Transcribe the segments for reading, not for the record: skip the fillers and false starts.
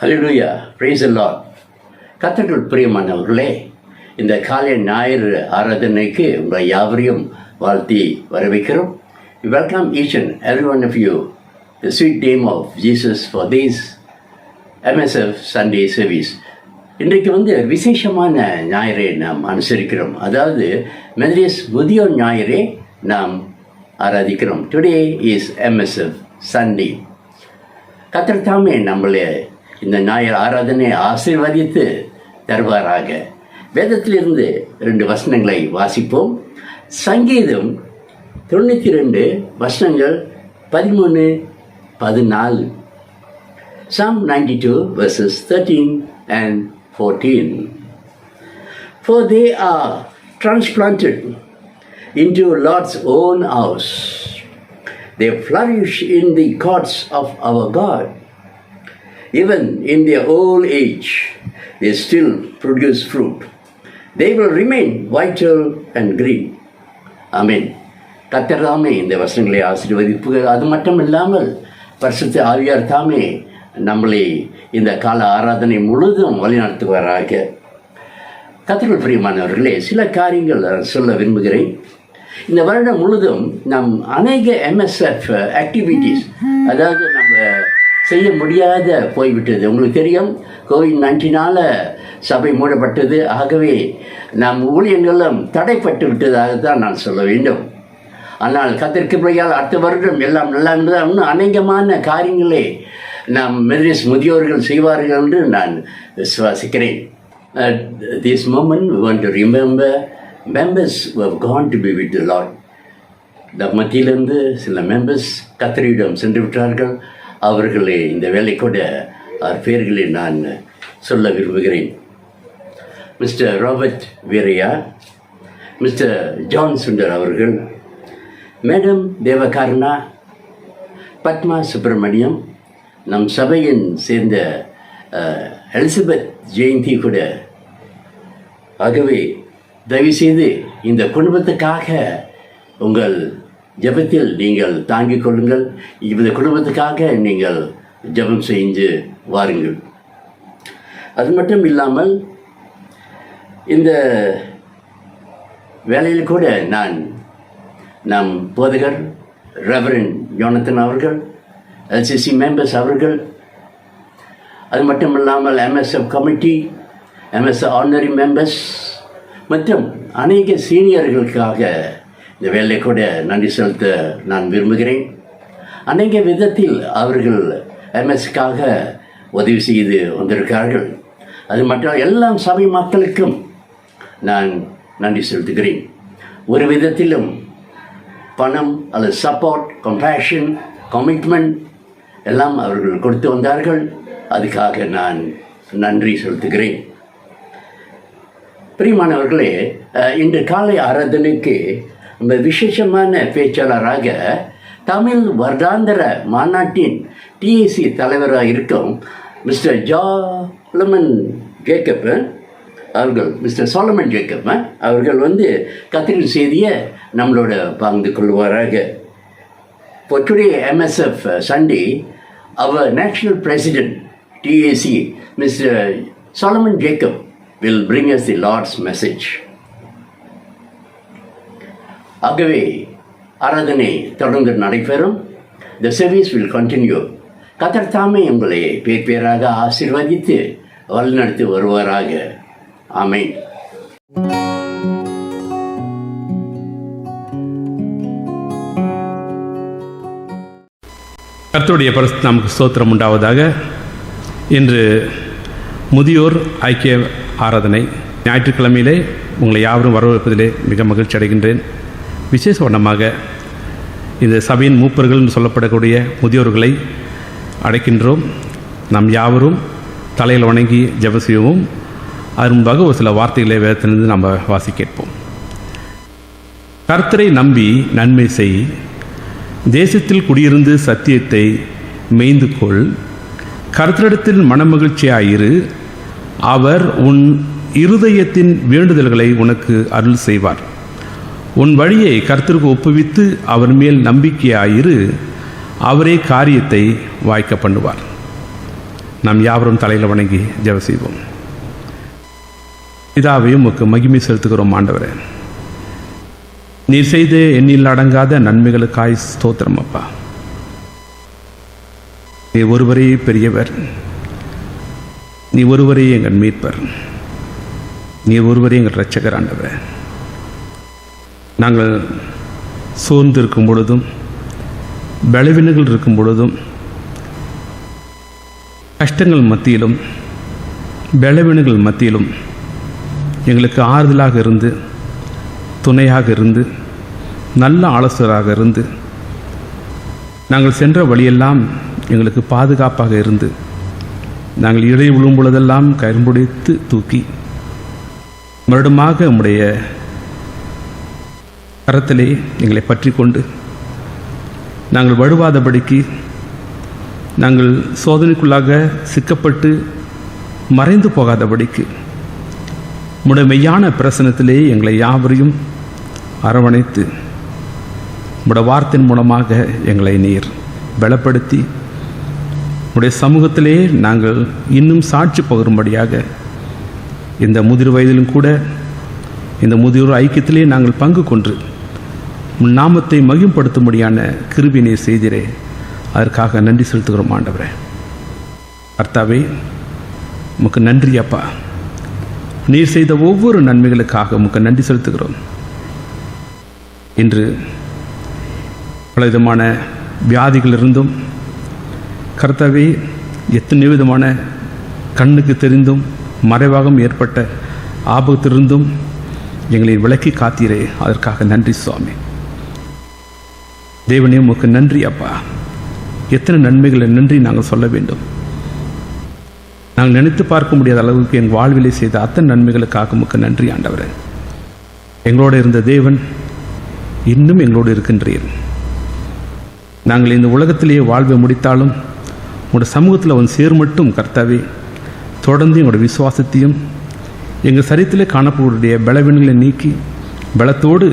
Hallelujah, praise the Lord. கர்த்தருக்குள் பிரியமானவர்களே, இந்த காலை ஞாயிறு ஆராதனைக்கு உங்கள் யாவரையும் வாழ்த்தி வரவேற்கிறோம். Welcome each and every one of you the sweet name of Jesus for these MSF Sunday service. இன்றைக்கு விசேஷமான ஞாயிறை நாம் அனுசரிக்கிறோம். அதாவது மெதடிஸ்ட் முதியோர் ஞாயிறை நாம் ஆராதிக்கிறோம். Today is MSF Sunday. கர்த்தர் தாமே நம்மளை இந்த ஞாயிறு ஆராதனை ஆசீர்வதித்து தருவாராக. வேதத்திலிருந்து 2 வசனங்களை வாசிப்போம். சங்கீதம் 92 வசனங்கள் 13, 14. Psalm 92 verses 13 and 14. For they are transplanted into Lord's own house. They flourish in the courts of our God. Even in their old age, they still produce fruit. They will remain vital and green. Amen. கர்த்தர் தாமே இந்த வசனங்களை ஆசீர்வதிப்பு. அது மட்டும் இல்லாமல் பரிசுத்த ஆவியார் தாமே நம்மளை இந்த கால ஆராதனை முழுதும் வழிநடத்துவாராக. கர்த்தருக்குள் பிரியமானவர்களே, சில காரியங்கள் சொல்ல விரும்புகிறேன். இந்த வருடம் முழுதும் நம் அநேக MSF ஆக்டிவிட்டீஸ், அதாவது நம்ம செய்ய முடியாத போய்விட்டது. உங்களுக்கு தெரியும், COVID-19 சபை மூடப்பட்டது. ஆகவே நம் ஊழியங்களும் தடைப்பட்டு விட்டதாக தான் நான் சொல்ல வேண்டும். ஆனால் கர்த்தர் கிருபையால் அடுத்த வருடம் எல்லாம் நல்லா இருந்தது. இன்னும் அநேகமான காரியங்களே நாம் மெதடிஸ்ட் முதியோர்கள் செய்வார்கள் என்று நான் விசுவாசிக்கிறேன். This moment we want to remember members who have gone to be with the Lord. இந்த மத்தியிலிருந்து சில மெம்பர்ஸ் கர்த்தரிடம் சென்று விட்டார்கள். அவர்களே இந்த வேலை கூட அவர் பெயர்களை நான் சொல்ல விரும்புகிறேன். Mister Robert Veeraiya, mister John Sundar அவர்கள், மேடம் தேவகாரணா, பத்மா சுப்பிரமணியம், நம் சபையின் சேர்ந்த எலிசபெத் ஜெயந்தி கூட. ஆகவே தயவுசெய்து இந்த குடும்பத்துக்காக உங்கள் ஜெபத்தில் நீங்கள் தாங்கிக் கொள்ளுங்கள். இந்த குடும்பத்துக்காக நீங்கள் ஜெபம் செய்து வாருங்கள். அது மட்டும் இல்லாமல் இந்த வேலையில் கூட நம் போதகர் ரெவரண்ட் யோனத்தன் அவர்கள், LCC மெம்பர்ஸ் அவர்கள், அது மட்டும் இல்லாமல் MSF committee, MSF ordinary members மற்றும் அநேக சீனியர்களுக்காக இந்த வேலை கூட நன்றி செலுத்த நான் விரும்புகிறேன். அநேக விதத்தில் அவர்கள் MSக்காக உதவி செய்து வந்திருக்கிறார்கள். அது மட்டும் எல்லா சபை மக்களுக்கும் நான் நன்றி செலுத்துகிறேன். ஒரு விதத்திலும் பணம் அல்லது சப்போர்ட், கம்பேஷன், கமிட்மெண்ட் எல்லாம் அவர்கள் கொடுத்து வந்தார்கள். அதுக்காக நான் நன்றி செலுத்துகிறேன். பிரியமானவர்களே, இன்று காலை ஆராதனைக்கு விசேஷமான பேச்சாளராக தமிழ் வருடாந்திர மாநாட்டின் TAC தலைவராக இருக்கும் மிஸ்டர் சாலமன் ஜேக்கப் அவர்கள் கர்த்தரின் செய்தியை நம்மளோட பகிர்ந்து கொள்வாராக. For today MSF Sunday, our national president TAC, Mr. Solomon Jacob, will bring us the Lord's message. ஆகவே ஆராதனை தொடர்ந்து நடைபெறும். The service will continue. கர்த்தர் தாமே உங்களை பேராக ஆசீர்வதித்து வழிநடத்தி வருவாராக. ஆமென். கர்த்தருடைய பரிசுத்த நாமத்துக்கு ஸ்தோத்திரம் உண்டாவதாக. இன்று முதியோர் ஐக்கிய ஆராதனை ஞாயிற்றுக்கிழமையிலே உங்களை யாவரும் வரவேற்பதிலே மிக மகிழ்ச்சி அடைகின்றேன். விசேஷ வண்ணமாக இந்த சபையின் மூப்பர்கள் என்று சொல்லப்படக்கூடிய முதியோர்களை அழைக்கின்றோம். நாம் யாவரும் தலையில் வணங்கி ஜெபம் செய்வோம். அதன் முன்பாக ஒரு சில வார்த்தைகளை வேதத்திலிருந்து நாம் வாசி கேட்போம். கர்த்தரை நம்பி நன்மை செய், தேசத்தில் குடியிருந்து சத்தியத்தை மேய்ந்து கொள், கர்த்தரிடத்தில் மனமகிழ்ச்சியாயிரு, அவர் உன் இருதயத்தின் வேண்டுதல்களை உனக்கு அருள் செய்வார். உன் வழியை கர்த்தருக்கு ஒப்புவித்து அவர் மேல் நம்பிக்கையாயிரு, அவரே காரியத்தை வாய்க்க பண்ணுவார். நாம் யாவரும் தலையில் வணங்கி ஜெபம் செய்வோம். பிதாவே, உமக்கு மகிமை செலுத்துகிறோம். ஆண்டவரே, நீர் செய்த எண்ணில் அடங்காத நன்மைகளுக்காய் ஸ்தோத்திரம் அப்பா. நீ ஒருவரே பெரியவர், நீ ஒருவரே எங்கள் மீட்பர், நீ ஒருவரே எங்கள் இரட்சகர். ஆண்டவரே, நாங்கள் சோர்ந்து இருக்கும் பொழுதும், பலவீனங்கள் இருக்கும் பொழுதும், கஷ்டங்கள் மத்தியிலும், பலவீனங்கள் மத்தியிலும் எங்களுக்கு ஆறுதலாக இருந்து, துணையாக இருந்து, நல்ல ஆலோசகராக இருந்து, நாங்கள் சென்ற வழியெல்லாம் எங்களுக்கு பாதுகாப்பாக இருந்து, நாங்கள் இடை விழும் பொழுதெல்லாம் கரும்புடைத்து தூக்கி மறுபடியும் உம்முடைய கரத்திலே எங்களை பற்றி கொண்டு நாங்கள் வழுவாதபடிக்கு, நாங்கள் சோதனைக்குள்ளாக சிக்கப்பட்டு மறைந்து போகாதபடிக்கு உம்முடைய மெய்யான பிரசனத்திலே எங்களை யாவரையும் அரவணைத்து உம்முடைய வார்த்தையின் மூலமாக எங்களை நீர் பலப்படுத்தி உம்முடைய சமூகத்திலே நாங்கள் இன்னும் சாட்சி பகரும்படியாக இந்த முதிர் வயதிலும் கூட இந்த முதியோர் ஐக்கியத்திலே நாங்கள் பங்கு கொண்டு உம் நாமத்தை மகிம்படுத்தும்படியான கிருபையினை செய்திரே. அதற்காக நன்றி செலுத்துகிறோம். ஆண்டவரே, கர்த்தாவே, உமக்கு நன்றி அப்பா. நீர் செய்த ஒவ்வொரு நன்மைகளுக்காக உமக்கு நன்றி செலுத்துகிறோம். இன்று பலவிதமான வியாதிகளிலிருந்தும், கர்த்தாவே, எத்தனை விதமான கண்ணுக்கு தெரிந்தும் மறைவாகவும் ஏற்பட்ட ஆபத்திலிருந்தும் எங்களை விலக்கி காத்தீரே. அதற்காக நன்றி சுவாமி. தேவனே, உமக்கு நன்றி அப்பா. எத்தனை நன்மைகளை நன்றி நாங்கள் சொல்ல வேண்டும். நாங்கள் நினைத்து பார்க்க முடியாத அளவுக்கு எங்கள் வாழ்விலே செய்த அத்தனை நன்மைகளுக்காக உமக்கு நன்றி ஆண்டவரே. எங்களோடு இருந்த தேவன் இன்னும் எங்களோடு இருக்கின்றீர். நாங்கள் இந்த உலகத்திலேயே வாழ்வை முடித்தாலும் உங்களோட சமூகத்தில் வந்து சேர் மட்டும் கர்த்தாவே, தொடர்ந்து எங்களோட விசுவாசத்தையும் எங்கள் சரீரத்திலே காணப்படக்கூடிய பலவீனங்களை நீக்கி பலத்தோடு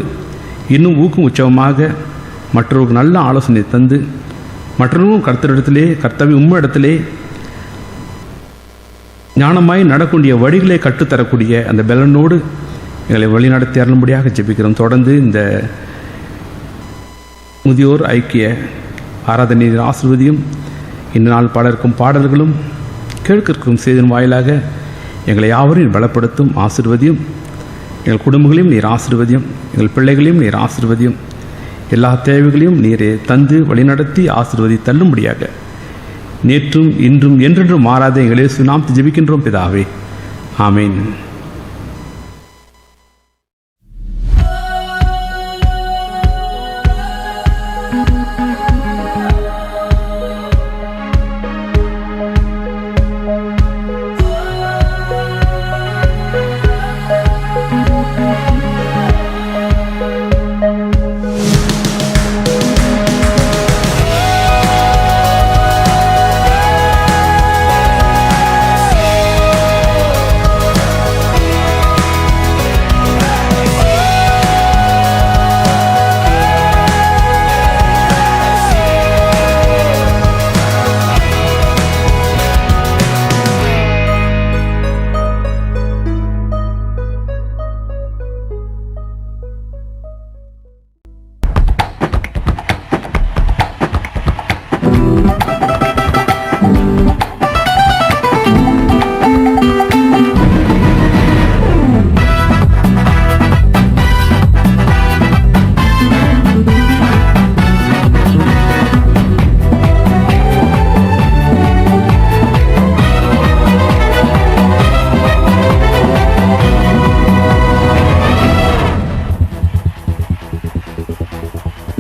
இன்னும் ஊக்கம் உற்சவமாக மற்றவர்களுக்கு நல்ல ஆலோசனை தந்து மற்றவர்களும் கர்த்தரிடத்திலே, கர்த்தாவே, உம்மிடத்திலே ஞானமாய் நடக்கூடிய வழிகளை கற்றுத்தரக்கூடிய அந்த பலனோடு எங்களை வழிநடத்தி அருளும்படியாக ஜெபிக்கிறோம். தொடர்ந்து இந்த முதியோர் ஐக்கிய ஆராதனையின் ஆசீர்வதியும், இந்த நாள் பாடற்கும் பாடல்களும் கேட்கிற்கும் செய்தின் வாயிலாக எங்களை யாவரையும் பலப்படுத்தும் ஆசீர்வதியும். எங்கள் குடும்பங்களையும் நீர் ஆசீர்வதியும், எங்கள் பிள்ளைகளையும் நீர் ஆசீர்வதியும். எல்லா தேவைகளையும் நீரே தந்து வழிநடத்தி ஆசீர்வதி தள்ளும்படியாக நேற்றும் இன்றும் என்றென்றும் மாறாத எங்களே சுனாம் ஜெபிக்கின்றோம் பிதாவே. ஆமேன்.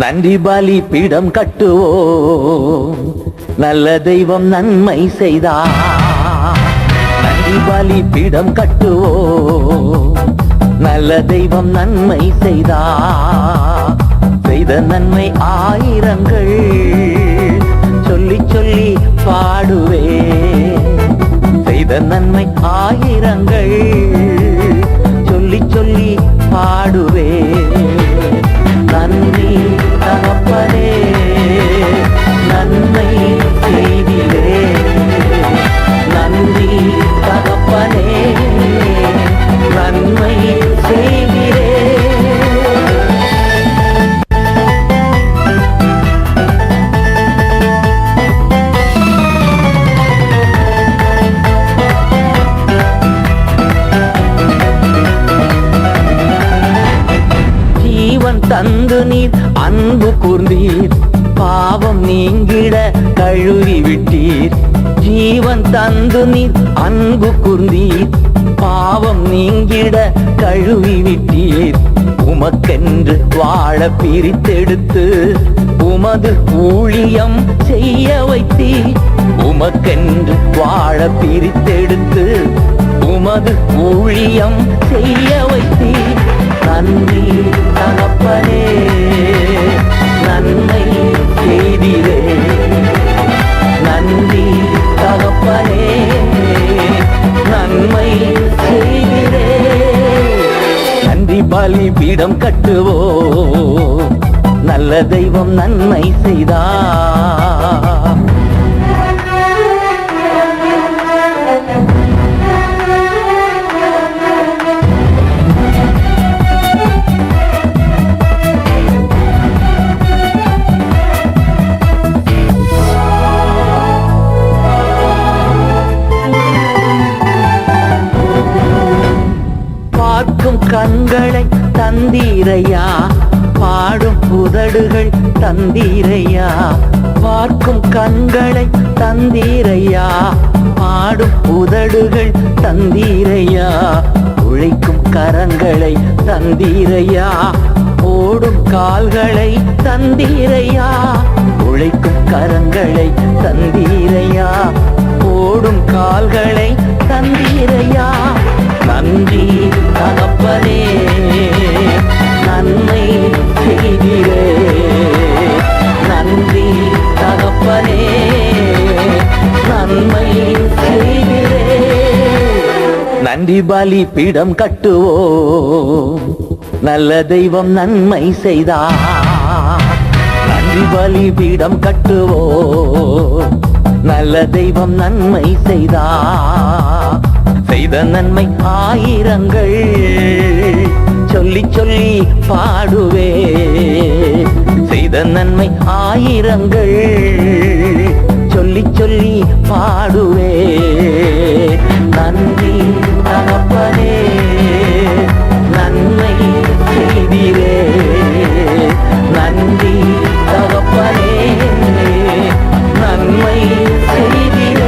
நன்றி பலி பீடம் கட்டுவோம், நல்ல தெய்வம் நன்மை செய்தார். நன்றி பலி பீடம் கட்டுவோம், நல்ல தெய்வம் நன்மை செய்தார். செய்த நன்மை ஆயிரங்கள் சொல்லி சொல்லி பாடுவே. செய்த நன்மை ஆயிரங்கள் சொல்லி சொல்லி பாடுவே. நன்றி தகப்பனே, நன்மை செய்திலே. தந்து நீர் அன்பு கூர்ந்தீர், பாவம் நீங்கிட கழுவி விட்டீர். ஜீவன் தந்து நீர் அன்பு கூர்ந்தீர், பாவம் நீங்கிட கழுவி விட்டீர். உமக்கென்று வாழ பிரித்தெடுத்து உமது ஊழியம் செய்ய வைத்தீர். உமக்கென்று வாழ பிரித்தெடுத்து உமது ஊழியம் செய்ய வைத்தீர். நன்றி தகப்பனே, நன்மை செய்தீரே. நன்றி தகப்பனே, நன்மை செய்தீரே. நன்றி பலி பீடம் கட்டுவோம், நல்ல தெய்வம் நன்மை செய்தார். பார்க்கும் கண்களை தந்தீரையா, பாடும் உதடுகள் தந்தீரையா. பார்க்கும் கண்களை தந்தீரையா, பாடும் உதடுகள் தந்தீரையா. உழைக்கும் கரங்களை தந்தீரையா, ஓடும் கால்களை தந்தீரையா. உழைக்கும் கரங்களை தந்தீரையா, ஓடும் கால்களை தந்தீரையா. நன்றி தகப்பனே, நன்மை செய்தீரே. நன்றி தகப்பனே, நன்மை செய்தீரே. நன்றி பலி பீடம் கட்டுவோம், நல்ல தெய்வம் நன்மை செய்தார். நன்றி பலி பீடம் கட்டுவோம், நல்ல தெய்வம் நன்மை செய்தார். செய்த நன்மை ஆயிரங்கள் சொல்லி சொல்லி பாடுவே. செய்த நன்மை ஆயிரங்கள் சொல்லி சொல்லி பாடுவே. நன்றி தகப்பனே, நன்மை செய்தீரே. நன்றி தகப்பனே, நன்மை செய்தீரே.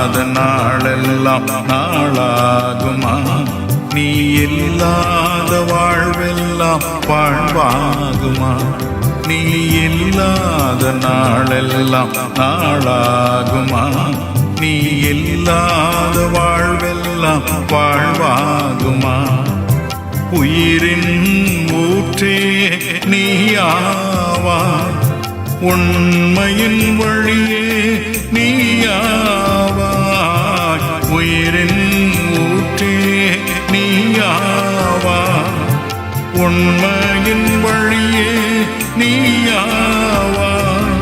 இல்லாத நாளெல்லாம் நாளாகுமா? நீ இல்லாத வாழ்வெல்லாம் வாழ்வாகுமா? நீ இல்லாத நாளெல்லாம் நாளாகுமா? நீ இல்லாத வாழ்வெல்லாம் வாழ்வாகுமா? உயிரின் ஊற்றே நீயாவாய், உண்மையின் வழியே நீயாவாய். உயிரின் ஊற்றே நீயாவாய், உண்மையின் வழியே நீயாவாய்.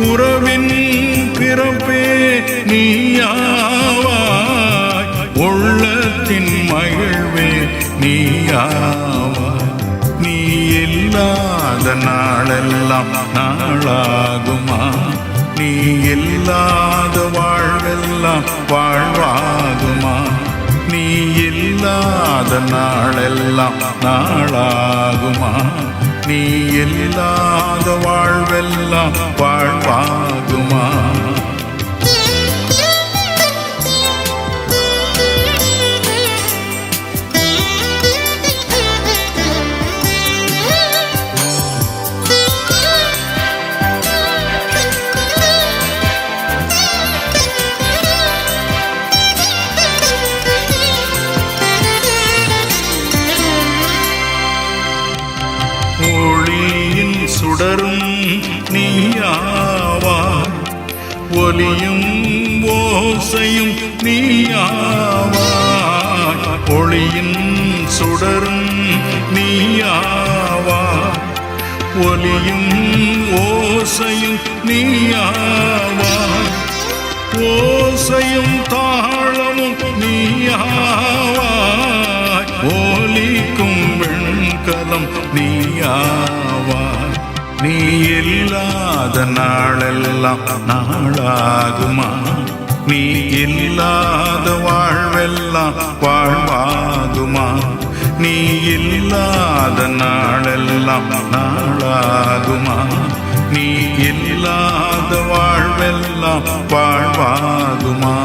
உறவின் பிறப்பே நீயாவாய், உள்ளத்தின் மகிழ்வே நீயாவாய். நீ இல்லாத நாளெல்லாம் நாளாகுமா? நீ இல்லாத வாழ்வெல்லாம் வாழ்வாகுமா? நீ இல்லாத நாளெல்லாம் நாளாகுமா? நீ இல்லாத வாழ்வெல்லாம் வாழ்வாகுமா? ஒளியின் சுடரும் நீயாவாய், ஒலியும் ஓசையும் நீயாவாய். ஒளியின் சுடரும் நீயாவாய், ஒலியும் ஓசையும் நீயாவாய். ஓசையும் தாளமும் நீயாவாய், ஒலிக்கும் வெண்கலம் நீயாவாய். நீ இல்லாத நாளெல்லாம் நாளாகுமா? நீ இல்லாத வாழ்வெல்லாம் வாழ்வாகுமா? நீ இல்லாத நாளெல்லாம் நாளாகுமா? நீ இல்லாத வாழ்வெல்லாம் வாழ்வாகுமா?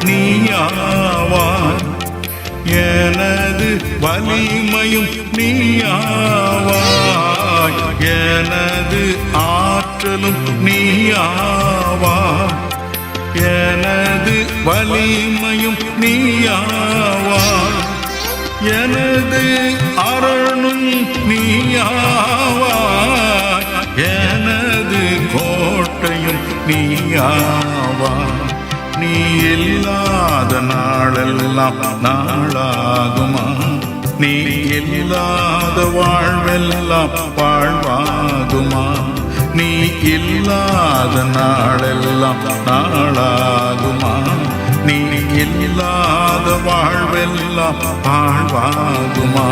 நீயாவாய், எனது வலிமையும் நீயாவாய். எனது ஆற்றலும் நீயாவாய், எனது வலிமையும் நீயாவாய். எனது அரணும் நீயாவாய், எனது கோட்டையும் நீயாவாய். நீ இல்லாத நாளெல்லாம் நாளாகுமா? நீ இல்லாத வாழ்வெல்லாம் வாழ்வாகுமா? நீ இல்லாத நாளெல்லாம் நாளாகுமா? நீ இல்லாத வாழ்வெல்லாம் வாழ்வாகுமா?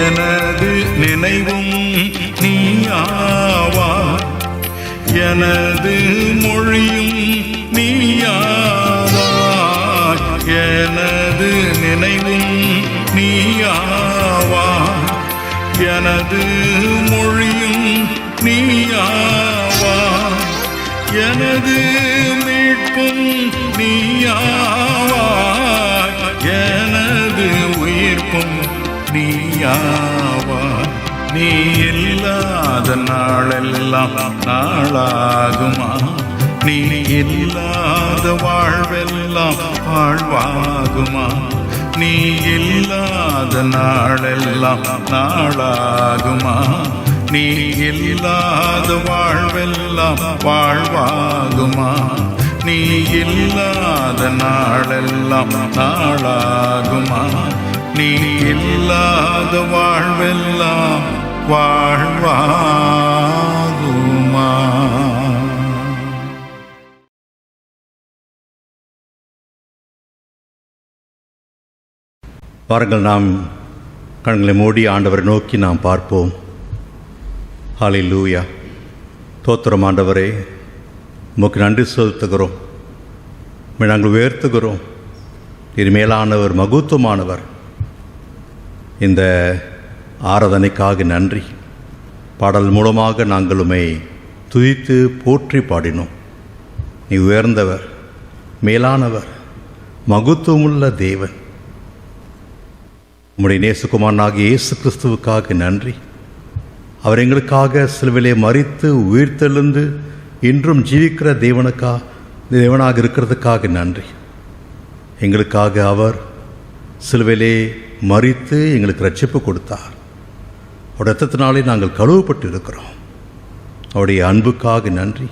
எனது நினைவும் நீயாவாய், எனது மொழியும் நீயாவாய். எனது நினைவும் நீயாவாய், எனது மொழியும் நீயாவாய். எனது மீட்பும் நீயாவாய், எனது உயிர்ப்பும் நீயாவாய். நீ இல்லாத நாளெல்லாம் நாளாகுமா? நீ இல்லாத வாழ்வெல்லாம் வாழ்வாகுமா? நீ இல்லாத நாளெல்லாம் நாளாகுமா? நீ இல்லாத வாழ்வெல்லாம் வாழ்வாகுமா? நீ இல்லாத நாளெல்லாம் நாளாகுமா? நீ இல்லாத வாழ்வெல்லாம் வாழ்வாகுமா? பாருங்கள், நாம் கண்களை மூடி ஆண்டவரை நோக்கி நாம் பார்ப்போம். ஹல்லேலூயா. தோத்திரம் ஆண்டவரே, உமக்கு நன்றி செலுத்துகிறோம். உம்மை நாங்கள் உயர்த்துகிறோம். இது மேலானவர், மகத்துவமானவர். இந்த ஆராதனைக்காக நன்றி. பாடல் மூலமாக நாங்கள் உம்மை துதித்து போற்றி பாடினோம். நீ உயர்ந்தவர், மேலானவர், மகத்துவமுள்ள தேவன். உம்முடைய நேசகுமாரனாகிய இயேசு கிறிஸ்துவுக்காக நன்றி. அவர் எங்களுக்காக சிலுவிலே மரித்து உயிர்த்தெழுந்து இன்றும் ஜீவிக்கிற தேவனாக இருக்கிறதுக்காக நன்றி. எங்களுக்காக அவர் சிலுவிலே மரித்து எங்களுக்கு ரட்சிப்பு கொடுத்தார். அவருடைய இரத்தத்தினாலே நாங்கள் கழுவப்பட்டு இருக்கிறோம். அவருடைய அன்புக்காக நன்றி.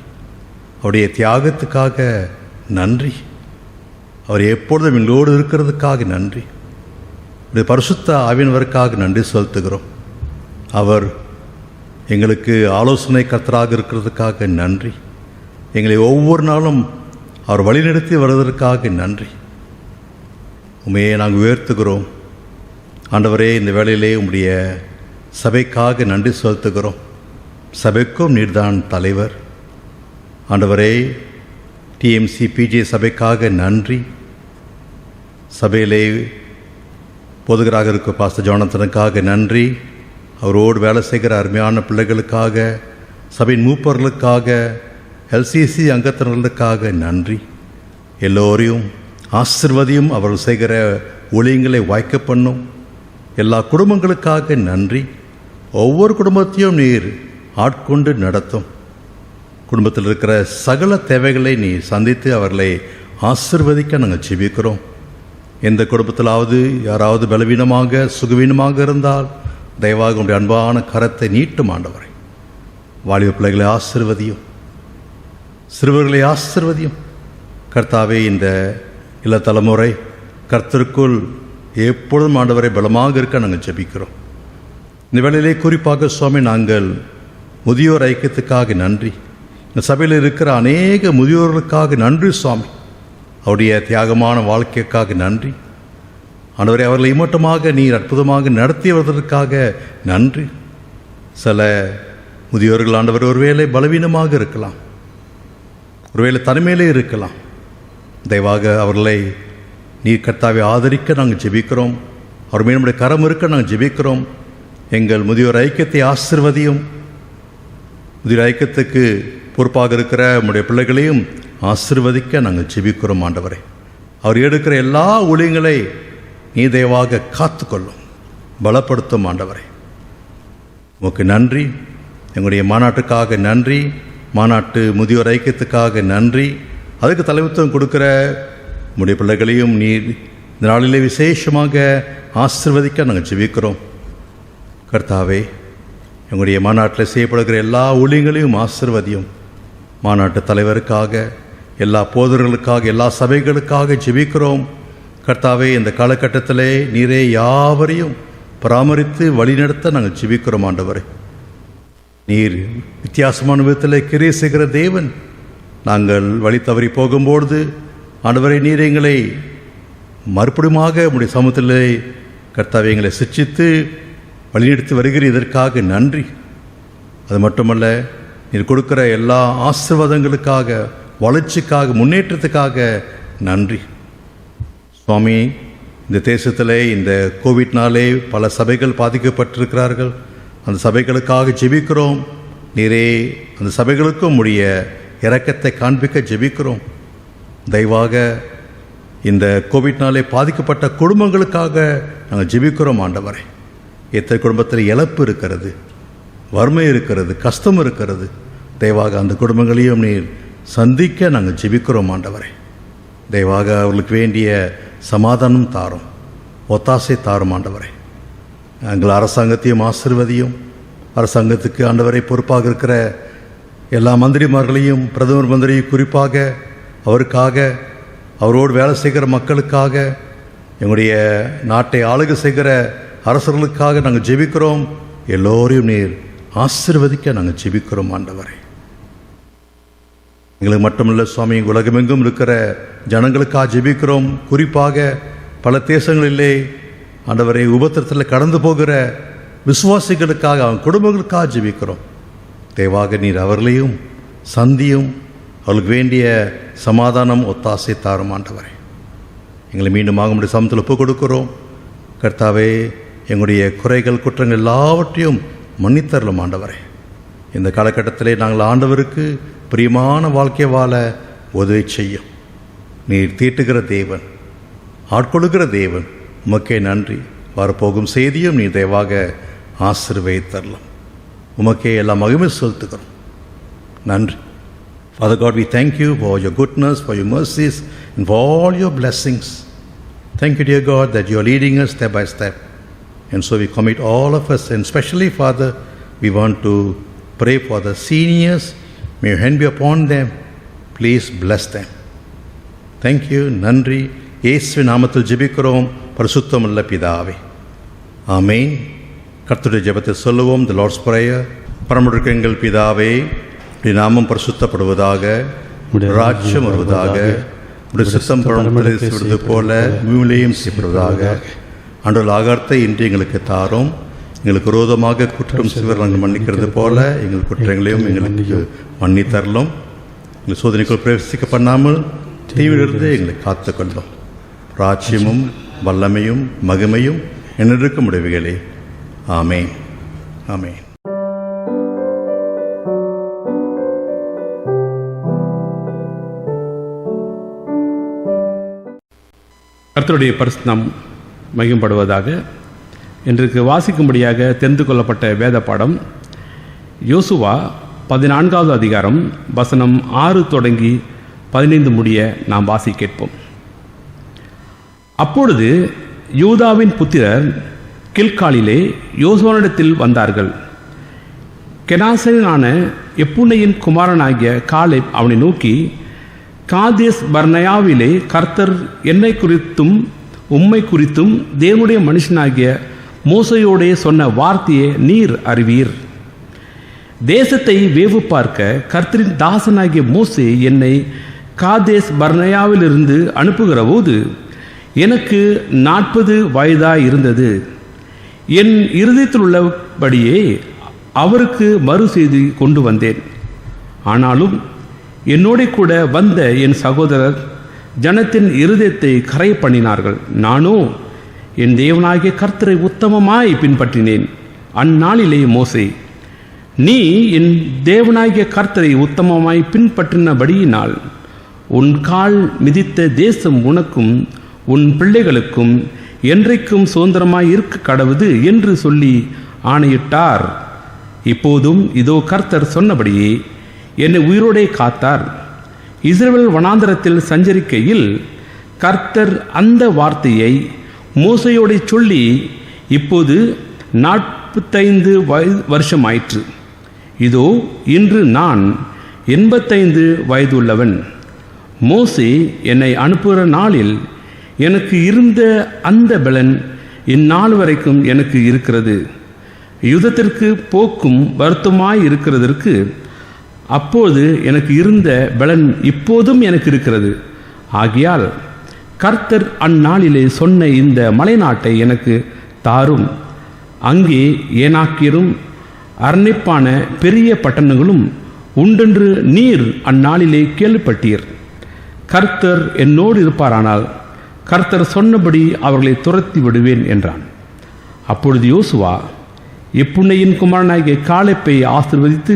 அவருடைய தியாகத்துக்காக நன்றி. அவர் எப்பொழுதும் எங்களோடு இருக்கிறதுக்காக நன்றி. பரிசுத்த ஆவியானவருக்காக நன்றி செலுத்துகிறோம். அவர் எங்களுக்கு ஆலோசனை கர்த்தராக இருக்கிறதுக்காக நன்றி. எங்களை ஒவ்வொரு நாளும் அவர் வழிநடத்தி வருவதற்காக நன்றி. உண்மையை நாங்கள் உயர்த்துகிறோம். ஆண்டவரே, இந்த வேளையிலே உம்முடைய சபைக்காக நன்றி செலுத்துகிறோம். சபைக்கும் நீர்தான் தலைவர். ஆண்டவரே, டிஎம்சி பிஜே சபைக்காக நன்றி. சபையிலே போதுகராக இருக்க பாஸ்டர் ஜோனத்தனுக்காக நன்றி. அவரோடு வேலை செய்கிற அருமையான பிள்ளைகளுக்காக, சபையின் மூப்பர்களுக்காக, எல்சிசி அங்கத்தினர்களுக்காக நன்றி. எல்லோரையும் ஆசிர்வதியும். அவர்கள் செய்கிற ஊழியங்களை வாய்க்க பண்ணும். எல்லா குடும்பங்களுக்காக நன்றி. ஒவ்வொரு குடும்பத்தையும் நீர் ஆட்கொண்டு நடத்தும். குடும்பத்தில் இருக்கிற சகல தேவைகளை நீ சந்தித்து அவர்களை ஆசிர்வதிக்க நாங்கள் ஜெபிக்கிறோம். எந்த குடும்பத்திலாவது யாராவது பலவீனமாக சுகவீனமாக இருந்தால் தயவாக உங்களுடைய அன்பான கரத்தை நீட்டும் ஆண்டவரை. வாலிப பிள்ளைகளை ஆசிர்வதியும், சிறுவர்களை ஆசிர்வதியும். கர்த்தாவே, இந்த இள தலைமுறை கர்த்தருக்குள் எப்பொழுதும் ஆண்டவரை பலமாக இருக்க நாங்கள் ஜெபிக்கிறோம். இந்த வேளையிலே குறிப்பாக சுவாமி, நாங்கள் முதியோர் ஐக்கியத்துக்காக நன்றி. இந்த சபையில் இருக்கிற அநேக முதியோர்களுக்காக நன்றி சுவாமி. அவருடைய தியாகமான வாழ்க்கைக்காக நன்றி. ஆண்டவரை, அவர்களை இம்மட்டமாக நீர் அற்புதமாக நடத்தி வருவதற்காக நன்றி. சில முதியோர்கள் ஆண்டவர் ஒருவேளை பலவீனமாக இருக்கலாம், ஒருவேளை தனிமையிலே இருக்கலாம். தயவாக அவர்களை நீர் கர்த்தாவை ஆதரிக்க நாங்கள் ஜெபிக்கிறோம். அவர் மேல் நம்முடைய கரம் இருக்க நாங்கள் ஜெபிக்கிறோம். எங்கள் முதியோர் ஐக்கியத்தை ஆசிர்வதியும். முதியோர் ஐக்கியத்துக்கு பொறுப்பாக இருக்கிற நம்முடைய பிள்ளைகளையும் ஆசிர்வதிக்க நாங்கள் ஜெபிக்கிறோம் ஆண்டவரை. அவர் எடுக்கிற எல்லா ஊழியங்களை நீ தயவாக காத்துக்கொள்ளும், பலப்படுத்தும் ஆண்டவரை. உமக்கு நன்றி. எங்களுடைய மாநாட்டுக்காக நன்றி. மாநாட்டு முதியோர் ஐக்கியத்துக்காக நன்றி. அதுக்கு தலைமைத்துவம் கொடுக்கிற நம்முடைய பிள்ளைகளையும் நீர் இந்த நாளிலே விசேஷமாக ஆசிர்வதிக்க நாங்கள் ஜெபிக்கிறோம். கர்த்தாவே, எங்களுடைய மாநாட்டில் செய்யப்படுகிற எல்லா ஊழியங்களையும் ஆசிர்வதியும். மாநாட்டு தலைவருக்காக, எல்லா போதர்களுக்காக, எல்லா சபைகளுக்காக ஜெபிக்கிறோம். கர்த்தாவே, இந்த காலகட்டத்திலே நீரே யாவரையும் பராமரித்து வழிநடத்த நாங்கள் ஜெபிக்கிறோம் ஆண்டவரே. நீர் வித்தியாசமான விதத்தில் கிரியை செய்கிற தேவன். நாங்கள் வழி தவறி போகும்போது ஆண்டவரை நீர் எங்களை மறுபடியுமாக உம்முடைய சமூகத்திலே கர்த்தாவே எங்களை சிட்சித்து வழிநடத்தி வருகிற இதற்காக நன்றி. அது மட்டுமல்ல, நீர் கொடுக்கிற எல்லா ஆசீர்வாதங்களுக்காக, வளர்ச்சிக்காக, முன்னேற்றத்துக்காக நன்றி சுவாமி. இந்த தேசத்திலே இந்த கோவிட்னாலே பல சபைகள் பாதிக்கப்பட்டிருக்கிறார்கள். அந்த சபைகளுக்காக ஜெபிக்கிறோம். நீரே அந்த சபைகளுக்கும் உடைய இரக்கத்தை காண்பிக்க ஜெபிக்கிறோம். தயவாக இந்த கோவிட்னாலே பாதிக்கப்பட்ட குடும்பங்களுக்காக நாங்கள் ஜெபிக்கிறோம் ஆண்டவரே. எத்தனை குடும்பத்தில் இழப்பு இருக்கிறது, வறுமை இருக்கிறது, கஷ்டம் இருக்கிறது. தயவாக அந்த குடும்பங்களையும் நீர் சந்திக்க நாங்கள் ஜெபிக்கிறோம் ஆண்டவரே. தயவாக அவர்களுக்கு வேண்டிய சமாதானம் தாரும், ஒத்தாசை தாரும் ஆண்டவரே. எங்கள் அரசாங்கத்தையும் ஆசீர்வதியும். அரசாங்கத்துக்கு ஆண்டவரை பொறுப்பாக இருக்கிற எல்லா மந்திரிமார்களையும், பிரதமர் மந்திரியும் குறிப்பாக அவருக்காக, அவரோடு வேலை செய்கிற மக்களுக்காக, எங்களுடைய நாட்டை ஆளுகை செய்கிற அரசர்களுக்காக நாங்கள் ஜெபிக்கிறோம். எல்லோரையும் நீர் ஆசீர்வதிக்க நாங்கள் ஜெபிக்கிறோம் ஆண்டவரை. எங்களுக்கு மட்டுமல்ல சுவாமி, உலகமெங்கும் இருக்கிற ஜனங்களுக்காக ஜெபிக்கிறோம். குறிப்பாக பல தேசங்களிலே ஆண்டவரை உபத்திரத்தில் கடந்து போகிற விசுவாசிகளுக்காக, அவன் குடும்பங்களுக்காக ஜெபிக்கிறோம். தேவாக நீர் அவர்களையும் சந்தியும், அவர்களுக்கு வேண்டிய சமாதானம் ஒத்தாசை தாரும் ஆண்டவரை. எங்களை மீண்டும் உம்முடைய சமூகத்தில் ஒப்புக் கொடுக்கிறோம். கர்த்தாவே, எங்களுடைய குறைகள் குற்றங்கள் எல்லாவற்றையும் மன்னித்தரலும் ஆண்டவரை. இந்த காலகட்டத்திலே நாங்கள் ஆண்டவருக்கு பிரியமான வாழ்க்கை வாழ உதவி செய்யும். நீர் தீட்டுகிற தேவன், ஆட்கொடுக்கிற தேவன், உமக்கே நன்றி. வரப்போகும் செய்தியும் நீர் தயவாக ஆசீர்வதித்தரலாம். உமக்கே எல்லா மகிமை செலுத்துகிறோம். நன்றி. Father God, we thank you for your goodness, for your mercies, and for all your blessings. Thank you, dear God, that you are leading us step by step. And so we commit all of us, and especially, Father, we want to pray for the seniors. May your hand be upon them. Please bless them. Thank you. நன்றி. இயேசுவின் நாமத்தில் ஜெபிக்கிறோம் பரிசுத்தமுள்ள பிதாவே, ஆமென். கர்த்தருடைய ஜெபத்தை சொல்லுவோம். The Lord's Prayer. பரமண்டலத்தில் எங்கள் பிதாவே, உம்முடைய நாமம் பரிசுத்தப்படுவதாக, ராஜ்யம் வருவதாக, உம்முடைய சித்தம் பரமண்டலத்தில் செய்வது போல பூமியிலேயும் செய்யப்படுவதாக. அன்றைய ஆகாரத்தை இன்று எங்களுக்கு தாரும். எங்களுக்கு விரோதமாக குற்றம் செய்வர் நாங்கள் மன்னிக்கிறது போல எங்கள் குற்றங்களையும் எங்களுக்கு மன்னித்தரலும். எங்கள் சோதனைக்குள் பிரவேசிக்க பண்ணாமல் தீவிலிருந்து எங்களை காத்துக்கொள்ளும். ராஜ்யமும் வல்லமையும் மகிமையும் என்னிருக்கும் முடிவுகளே. ஆமென், ஆமென். கர்த்தருடைய பரிசுத்தம் மகிமைப்படுவதாக. இன்றைக்கு வாசிக்கும்படியாக தெரிந்து கொள்ளப்பட்ட வேத பாடம் யோசுவா 14வது அதிகாரம் வசனம் 6 தொடங்கி 15 முடிய நாம் வாசி கேட்போம். அப்பொழுது யூதாவின் புத்திரர் கில்காலிலே யோசுவானிடத்தில் வந்தார்கள். கெனாசனான எப்புன்னையின் குமாரனாகிய காலேப் அவனை நோக்கி, காதேஸ் பர்னேயாவிலே கர்த்தர் என்னை குறித்தும் உம்மை குறித்தும் தேவனுடைய மனுஷனாகிய மோசையோடே சொன்ன வார்த்தையை நீர் அறிவீர். தேசத்தை வேவு பார்க்க கர்த்தரின் தாசனாகிய மோசே என்னை காதேஸ் பர்னேயாவிலிருந்து அனுப்புகிற போது எனக்கு 40 வயதாய் இருந்தது. என் இருதயத்தில் உள்ளபடியே அவருக்கு மறு செய்தி கொண்டு வந்தேன். ஆனாலும் என்னோட கூட வந்த என் சகோதரர் ஜனத்தின் இருதயத்தை கரை பண்ணினார்கள். நானோ என் தேவனாகிய கர்த்தரை உத்தமமாய் பின்பற்றினேன். அந்நாளிலே மோசே, நீ என் தேவனாகிய கர்த்தரை உத்தமமாய் பின்பற்றினபடியினால் உன் கால் மிதித்த தேசம் உனக்கும் உன் பிள்ளைகளுக்கும் என்றைக்கும் சுதந்திரமாய் இருக்க கடவுது என்று சொல்லி ஆணையிட்டார். இப்போதும் இதோ கர்த்தர் சொன்னபடியே என்னை உயிரோடே காத்தார். இஸ்ரவேல் வனாந்தரத்தில் சஞ்சரிக்கையில் கர்த்தர் அந்த வார்த்தையை மோசையோடு சொல்லி இப்போது 45 வருஷமாயிற்று. இதோ இன்று நான் 85 வயதுள்ளவன். மோசே என்னை அனுப்புகிற நாளில் எனக்கு இருந்த அந்த பலன் இந்நாள் வரைக்கும் எனக்கு இருக்கிறது. யுத்தத்திற்கு போக்கும் வருத்தமாய் இருக்கிறதற்கு அப்போது எனக்கு இருந்த பலன் இப்போதும் எனக்கு இருக்கிறது. ஆகையால் கர்த்தர் அந்நாளிலே சொன்ன இந்த மலைநாட்டை எனக்கு தாரும். அங்கே ஏனாக்கியரும் அரணிப்பான பெரிய பட்டணங்களும் உண்டென்று நீர் அந்நாளிலே கேள்விப்பட்டீர். கர்த்தர் என்னோடு இருப்பாரானால் கர்த்தர் சொன்னபடி அவர்களை துரத்தி விடுவேன் என்றான். அப்பொழுது யோசுவா எப்புன்னையின் குமாரனாகிய காலேப்பை ஆசீர்வதித்து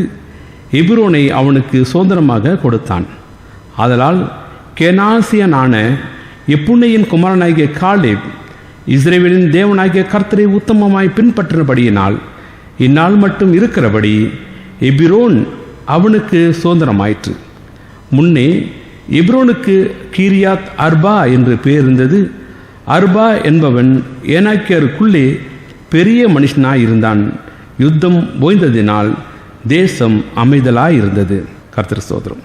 எபிரோனை அவனுக்கு சுதந்திரமாக கொடுத்தான். ஆதலால் கெனாசியனான எப்புன்னையின் குமாரனாகிய காலேப் இஸ்ரவேலின் தேவனாகிய கர்த்தரை உத்தமமாய் பின்பற்றினபடியினால் இந்நாள் மட்டும் இருக்கிறபடி எபிரோன் அவனுக்கு சுதந்திரமாயிற்று. முன்னே எபிரோனுக்கு கீரியாத் அர்பா என்று பெயர் இருந்தது. அர்பா என்பவன் ஏனாக்கியருக்குள்ளே பெரிய மனுஷனாய் இருந்தான். யுத்தம் ஓய்ந்ததினால் தேசம் அமைதலாயிருந்தது. கர்த்தர் ஸ்தோத்திரம்.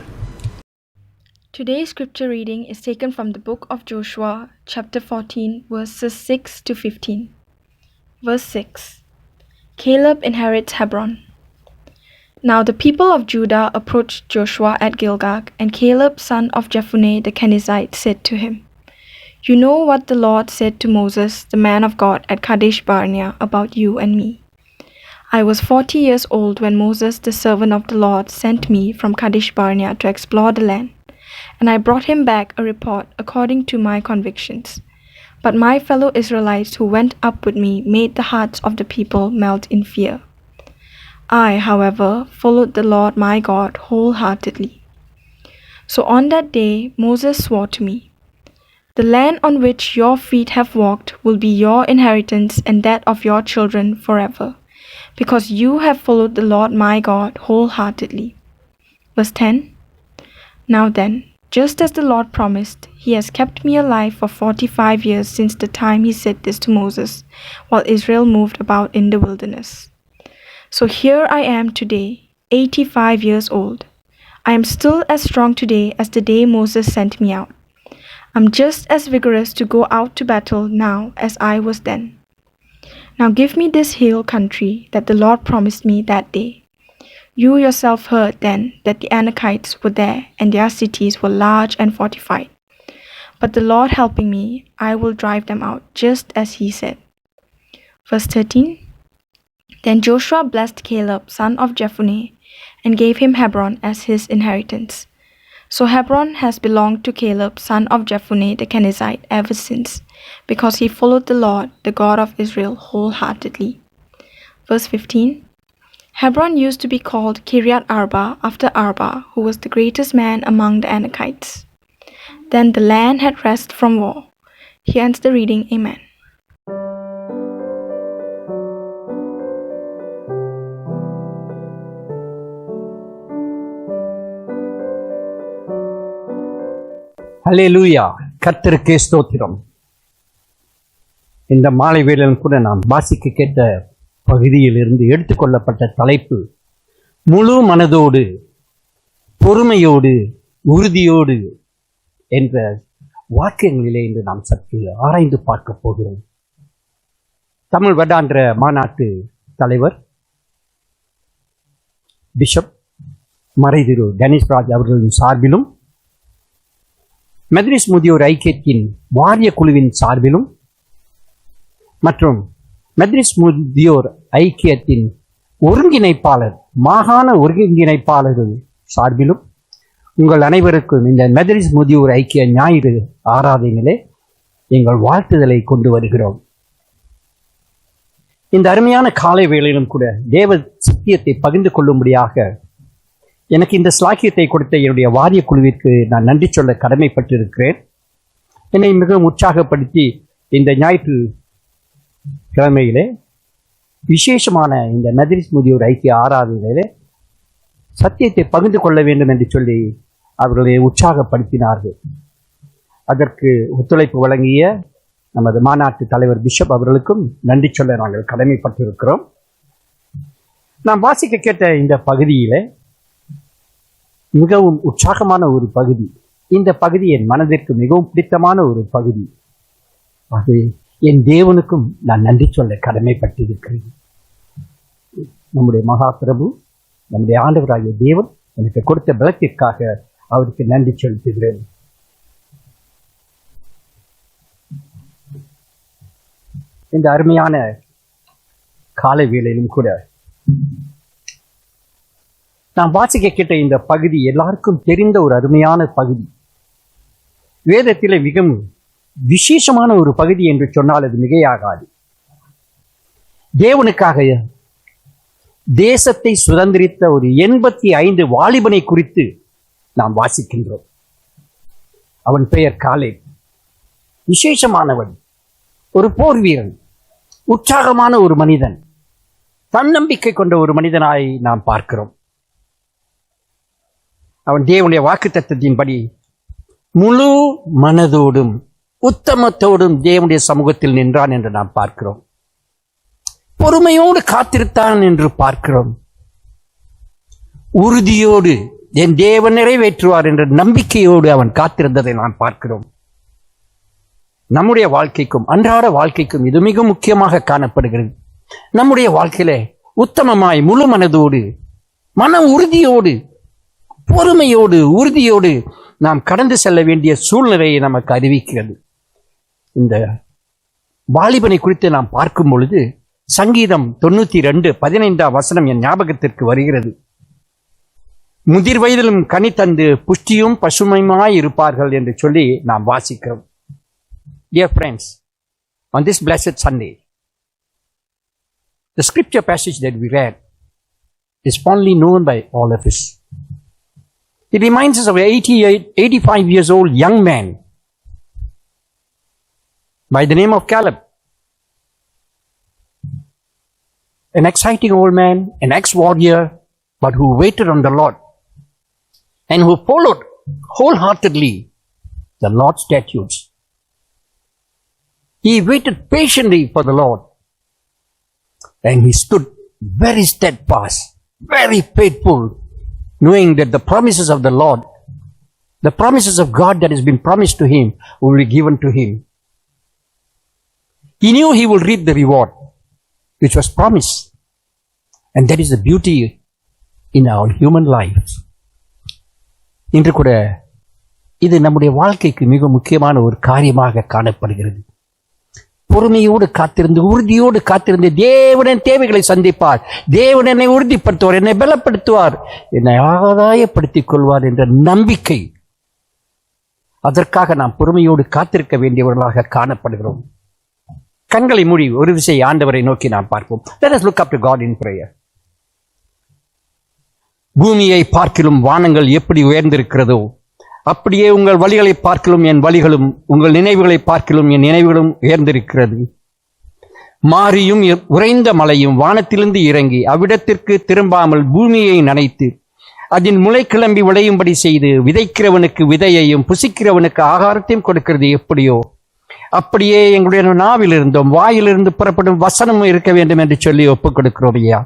Today's scripture reading is taken from the book of Joshua, chapter 14, verses 6 to 15. Verse 6. Caleb inherits Hebron. Now the people of Judah approached Joshua at Gilgal, and Caleb, son of Jephunneh the Kenizzite, said to him, "You know what the Lord said to Moses, the man of God, at Kadesh Barnea about you and me. I was 40 years old when Moses, the servant of the Lord, sent me from Kadesh Barnea to explore the land, and I brought him back a report according to my convictions. But my fellow Israelites who went up with me made the hearts of the people melt in fear. I, however, followed the Lord my God wholeheartedly. So on that day Moses swore to me, 'The land on which your feet have walked will be your inheritance and that of your children forever, because you have followed the Lord my God wholeheartedly.'" Verse 10. Now then, just as the Lord promised, he has kept me alive for 45 years since the time he said this to Moses, while Israel moved about in the wilderness. So here I am today, 85 years old. I am still as strong today as the day Moses sent me out. I'm just as vigorous to go out to battle now as I was then. Now give me this hill country that the Lord promised me that day. You yourself heard then that the Anakites were there and their cities were large and fortified. But the Lord helping me, I will drive them out just as he said. Verse 13. Then Joshua blessed Caleb, son of Jephunneh, and gave him Hebron as his inheritance. So Hebron has belonged to Caleb, son of Jephunneh the Kenizzite, ever since, because he followed the Lord, the God of Israel, wholeheartedly. Verse 15. Hebron used to be called Kiriath Arba after Arba, who was the greatest man among the Anakites. Then the land had rest from war. Here ends the reading. Amen. ஹல்லேலூயா. கர்த்தருக்கே ஸ்தோத்திரம். இந்த மாலை வேளையிலும் கூட நாம் வாசிக்க கேட்ட பகுதியிலிருந்து எடுத்துக்கொள்ளப்பட்ட தலைப்பு முழு மனதோடு, பொறுமையோடு, உறுதியோடு என்ற வாக்கியங்களிலே இன்று நாம் சற்று ஆராய்ந்து பார்க்க போகிறோம். தமிழ் வருடாந்திர மாநாட்டு தலைவர் பிஷப் மறைதிரு கணேஷ்ராஜ் அவர்களின் சார்பிலும், மெத்ரிஸ் முதியோர் ஐக்கியத்தின் வாரிய குழுவின் சார்பிலும் மற்றும் மெத்ரிஸ் முதியோர் ஐக்கியத்தின் ஒருங்கிணைப்பாளர், மாகாண ஒருங்கிணைப்பாளர் சார்பிலும் உங்கள் அனைவருக்கும் இந்த மெத்ரிஸ் முதியோர் ஐக்கிய ஞாயிறு ஆராதனையிலே எங்கள் வாழ்த்துதலை கொண்டு வருகிறோம். இந்த அருமையான காலை வேளையிலும் கூட தேவ சத்தியத்தை பகிர்ந்து கொள்ளும்படியாக எனக்கு இந்த ஸ்லாக்கியத்தை கொடுத்த என்னுடைய வாரிய குழுவிற்கு நான் நன்றி சொல்ல கடமைப்பட்டிருக்கிறேன். என்னை மிகவும் உற்சாகப்படுத்தி இந்த ஞாயிற்று கிழமையிலே விசேஷமான இந்த மெத்ரிஸ் முதியோர் ஐக்கிய ஆராதனையிலே சத்தியத்தை பகிர்ந்து கொள்ள வேண்டும் என்று சொல்லி அவர்களை உற்சாகப்படுத்தினார்கள். அதற்கு ஒத்துழைப்பு வழங்கிய நமது மாநாட்டு தலைவர் பிஷப் அவர்களுக்கும் நன்றி சொல்ல நாங்கள் கடமைப்பட்டிருக்கிறோம். நாம் வாசிக்க கேட்ட இந்த பகுதியிலே மிகவும் உற்சாகமான ஒரு பகுதி. இந்த பகுதி என் மனதிற்கு மிகவும் பிடித்தமான ஒரு பகுதி. ஆகவே என் தேவனுக்கும் நான் நன்றி சொல்ல கடமைப்பட்டிருக்கிறேன். நம்முடைய மகா பிரபு, நம்முடைய ஆண்டவராகிய தேவன் எனக்கு கொடுத்த பலத்திற்காக அவருக்கு நன்றி செலுத்துகிறேன். இந்த அருமையான காலை வேளையிலும் கூட நாம் வாசிக்க கேட்ட இந்த பகுதி எல்லாருக்கும் தெரிந்த ஒரு அருமையான பகுதி. வேதத்திலே மிகவும் விசேஷமான ஒரு பகுதி என்று சொன்னால் அது மிகையாகாது. தேவனுக்காக தேசத்தை சுதந்திரித்த ஒரு 85 வாலிபனை குறித்து நாம் வாசிக்கின்றோம். அவன் பெயர் காலேப். விசேஷமானவன், ஒரு போர் வீரன், உற்சாகமான ஒரு மனிதன், தன்னம்பிக்கை கொண்ட ஒரு மனிதனாய் நாம் பார்க்கிறோம். அவன் தேவனுடைய வாக்குத்தத்தத்தின்படி முழு மனதோடும் உத்தமத்தோடும் தேவனுடைய சமூகத்தில் நின்றான் என்று நாம் பார்க்கிறோம். பொறுமையோடு காத்திருத்தான் என்று பார்க்கிறோம். உறுதியோடு என் தேவன் நிறைவேற்றுவார் என்ற நம்பிக்கையோடு அவன் காத்திருந்ததை நாம் பார்க்கிறோம். நம்முடைய வாழ்க்கைக்கும் அன்றாட வாழ்க்கைக்கும் இது மிக முக்கியமாக காணப்படுகிறது. நம்முடைய வாழ்க்கையில உத்தமமாய் முழு மனதோடு மன உறுதியோடு பொறுமையோடு உறுதியோடு நாம் கடந்து செல்ல வேண்டிய சூழ்நிலையை நமக்கு அறிவிக்கிறது. இந்த வாலிபனை குறித்து நாம் பார்க்கும் பொழுது சங்கீதம் 92:15 என் ஞாபகத்திற்கு வருகிறது. முதிர் வயதிலும் கனி தந்து புஷ்டியும் பசுமையுமாய் இருப்பார்கள் என்று சொல்லி நாம் வாசிக்கிறோம். Dear friends, on this blessed Sunday, the scripture passage that we read is fondly known by all of us. It reminds us of an 85 years old young man by the name of Caleb. An exciting old man, an ex-warrior, but who waited on the Lord and who followed wholeheartedly the Lord's statutes. He waited patiently for the Lord and he stood very steadfast, very faithful, knowing that the promises of the Lord, the promises of God that has been promised to him will be given to him. He knew he will reap the reward which was promised, and that is the beauty in our human lives. இன்று கூட இது நம்முடைய வாழ்க்கைக்கு மிக முக்கியமான ஒரு காரியமாக காணப்படுகிறது. பொறுமையோடு காத்திருந்து உறுதியோடு காத்திருந்து தேவனின் தேவைகளை சந்திப்பார், தேவன் என்னை உறுதிப்படுத்துவார், என்னை பலப்படுத்துவார், என்னை ஆதாயப்படுத்திக் கொள்வார் என்ற நம்பிக்கை. அதற்காக நாம் பொறுமையோடு காத்திருக்க வேண்டியவர்களாக காணப்படுகிறோம். கண்களை மூடி ஒரு விசை ஆண்டவரை நோக்கி நாம் பார்ப்போம். Let us look up to God in prayer. பூமியை பார்க்கிலும் வானங்கள் எப்படி உயர்ந்திருக்கிறதோ அப்படியே உங்கள் வழிகளை பார்க்கிலும் என் வழிகளும் உங்கள் நினைவுகளை பார்க்கிலும் என் நினைவுகளும் உயர்ந்திருக்கிறது. மாரியும் உறைந்த மலையும் வானத்திலிருந்து இறங்கி அவ்விடத்திற்கு திரும்பாமல் பூமியை நனைத்து அதில் முளை கிளம்பி விளையும்படி செய்து விதைக்கிறவனுக்கு விதையையும் புசிக்கிறவனுக்கு ஆகாரத்தையும் கொடுக்கிறது எப்படியோ அப்படியே எங்களுடைய நாவிலிருந்தும் வாயிலிருந்து புறப்படும் வசனமும் இருக்க வேண்டும் என்று சொல்லி ஒப்புக் கொடுக்கிறோம். ஐயா,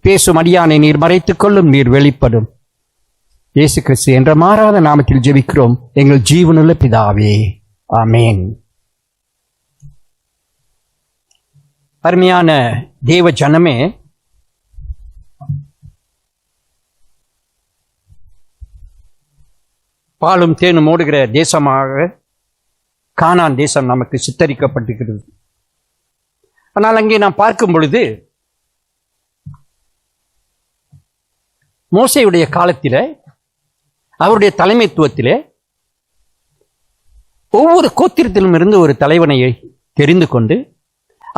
பேசும் அடியானை நீர் மறைத்துக் கொள்ளும், நீர் வெளிப்படும். இயேசு கிறிஸ்து என்ற மாறாத நாமத்தில் ஜெபிக்கிறோம் எங்கள் ஜீவனுள்ள பிதாவே, ஆமேன். அருமையான தேவ ஜனமே, பாலும் தேனும் ஓடுகிற தேசமாக கானான் தேசம் நமக்கு சித்தரிக்கப்பட்டிருக்கிறது. ஆனால் அங்கே நாம் பார்க்கும் பொழுது மோசேயுடைய காலத்திலே அவருடைய தலைமைத்துவத்திலே ஒவ்வொரு கோத்திரத்திலும் இருந்து ஒரு தலைவனை தெரிந்து கொண்டு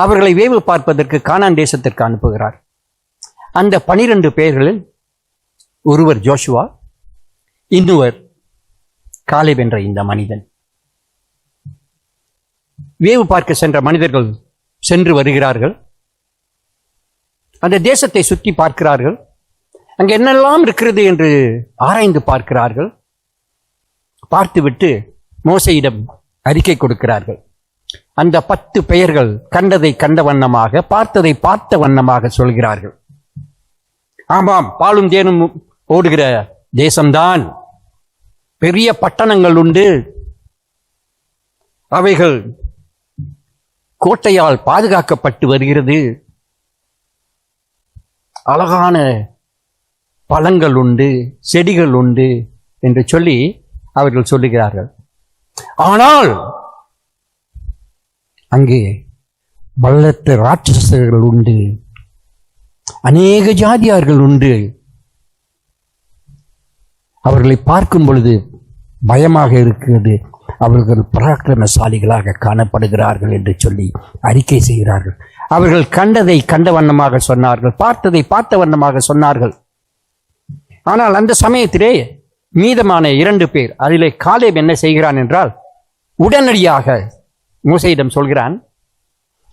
அவர்களை வேவு பார்ப்பதற்கு கானான் தேசத்திற்கு அனுப்புகிறார். அந்த 12 பேர்களில் ஒருவர் ஜோஷுவா, இன்னொரு காலேப் என்ற இந்த மனிதன். வேவு பார்க்க சென்ற மனிதர்கள் சென்று வருகிறார்கள். அந்த தேசத்தை சுற்றி பார்க்கிறார்கள். அங்கே என்னெல்லாம் இருக்கிறது என்று ஆராய்ந்து பார்க்கிறார்கள். பார்த்துவிட்டு மோசேயிடம் அறிக்கை கொடுக்கிறார்கள். அந்த 10 பெயர்கள் கண்டதை கண்ட வண்ணமாக பார்த்ததை பார்த்த வண்ணமாக சொல்கிறார்கள். ஆமாம், பாலும் தேனும் ஓடுகிற தேசம்தான். பெரிய பட்டணங்கள் உண்டு, அவைகள் கோட்டையால் பாதுகாக்கப்பட்டு வருகிறது. அழகான பழங்கள் உண்டு, செடிகள் உண்டு என்று சொல்லி அவர்கள் சொல்லுகிறார்கள். ஆனால் அங்கே பலத்த ராட்சசர்கள் உண்டு, அநேக ஜாதியார்கள் உண்டு. அவர்களை பார்க்கும் பொழுது பயமாக இருக்கிறது. அவர்கள் பராக்கிரமசாலிகளாக காணப்படுகிறார்கள் என்று சொல்லி அறிக்கை செய்கிறார்கள். அவர்கள் கண்டதை கண்ட வண்ணமாக சொன்னார்கள், பார்த்ததை பார்த்த வண்ணமாக சொன்னார்கள். ஆனால் அந்த சமயத்திலே மீதமான 2 பேர், அதிலே காலேப் என்ன செய்கிறான் என்றால், உடனடியாக மோசேயிடம் சொல்கிறான்,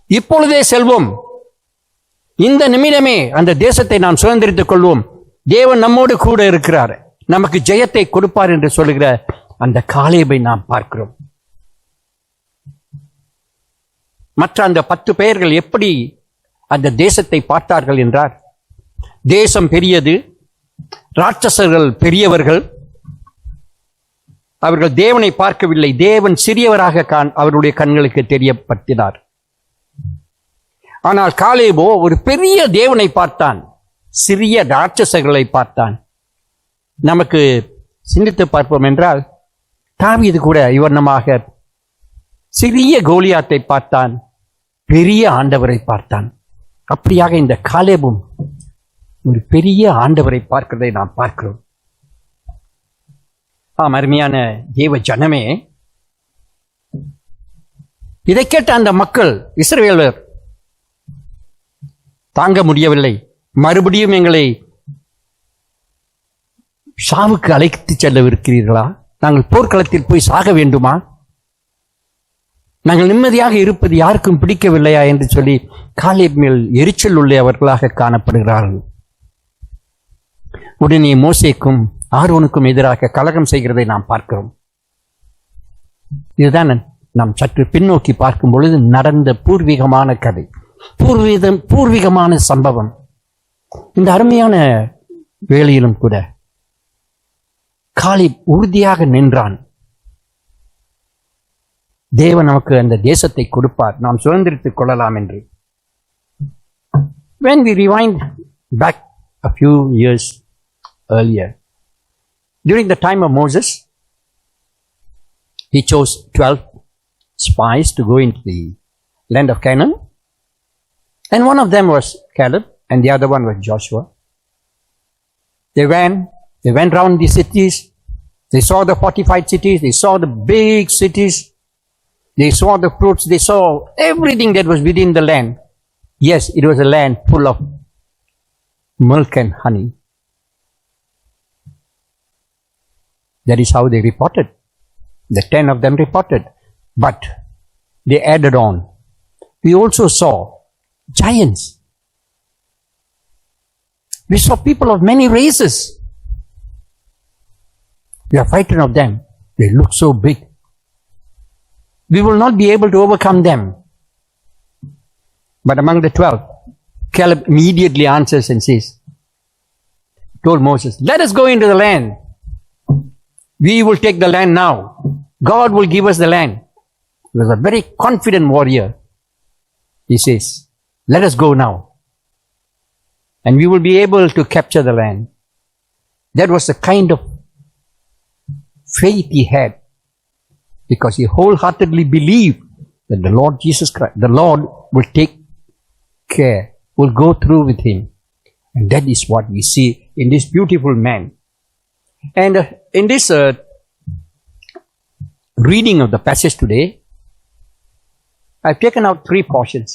இப்பொழுதே செல்வோம், இந்த நிமிடமே அந்த தேசத்தை நாம் சுதந்திரித்துக் கொள்வோம், தேவன் நம்மோடு கூட இருக்கிறார், நமக்கு ஜெயத்தை கொடுப்பார் என்று சொல்லுகிற அந்த காலேபை நாம் பார்க்கிறோம். மற்ற அந்த 10 பெயர்கள் எப்படி அந்த தேசத்தை பார்த்தார்கள் என்றார், தேசம் பெரியது, ராட்சசர்கள் பெரியவர்கள், அவர்கள் தேவனை பார்க்கவில்லை, தேவன் சிறியவராக அவருடைய கண்களுக்கு தெரியப்படுத்தினார். ஆனால் காலேபோ ஒரு பெரிய தேவனை பார்த்தான், சிறிய ராட்சசர்களை பார்த்தான். நமக்கு சிந்தித்து பார்ப்போம் என்றால், தாவீது கூட இவர்ணமாக சிறிய கோலியாத்தை பார்த்தான், பெரிய ஆண்டவரை பார்த்தான். அப்படியாக இந்த காலேபும் ஒரு பெரிய ஆண்டவரை பார்க்கிறதை நாம் பார்க்கிறோம். அருமையான தேவ ஜனமே, இதை கேட்ட அந்த மக்கள், இஸ்ரவேலர் தாங்க முடியவில்லை. மறுபடியும் எங்களை சாவுக்கு அழைத்து செல்லவிருக்கிறீர்களா? நாங்கள் போர்க்களத்தில் போய் சாக வேண்டுமா? நாங்கள் நிம்மதியாக இருப்பது யாருக்கும் பிடிக்கவில்லையா என்று சொல்லி காலேப் மேல் எரிச்சல் உள்ளவர்களாக காணப்படுகிறார்கள். உடனே மோசேக்கும் ஆரோனுக்கும் எதிராக கலகம் செய்கிறதை நாம் பார்க்கிறோம். இதுதான் நாம் சற்று பின்னோக்கி பார்க்கும் பொழுது நடந்த பூர்வீகமான கதை, பூர்வீகமான சம்பவம். இந்த அருமையான வேளையிலும் கூட காலேப் உறுதியாக நின்றான். தேவன் நமக்கு அந்த தேசத்தை கொடுப்பார், நாம் சுதந்திரித்துக் கொள்ளலாம் என்று. When we rewind back a few years earlier, during the time of Moses, he chose 12 spies to go into the land of Canaan, and one of them was Caleb and the other one was Joshua. They went round the cities, they saw the fortified cities, they saw the big cities, they saw the fruits, they saw everything that was within the land. Yes, it was a land full of milk and honey. That is how they reported. The 10 of them reported. But they added on. We also saw giants. We saw people of many races. We are frightened of them. They look so big. We will not be able to overcome them. But among the 12, Caleb immediately answers and says, told Moses, let us go into the land. We will take the land now. God will give us the land. He was a very confident warrior. He says, let us go now. And we will be able to capture the land. That was the kind of faith he had, because he wholeheartedly believed that the Lord Jesus Christ, the Lord will take care, will go through with him. And that is what we see in this beautiful man. And in this reading of the passage today, I've taken out 3 portions.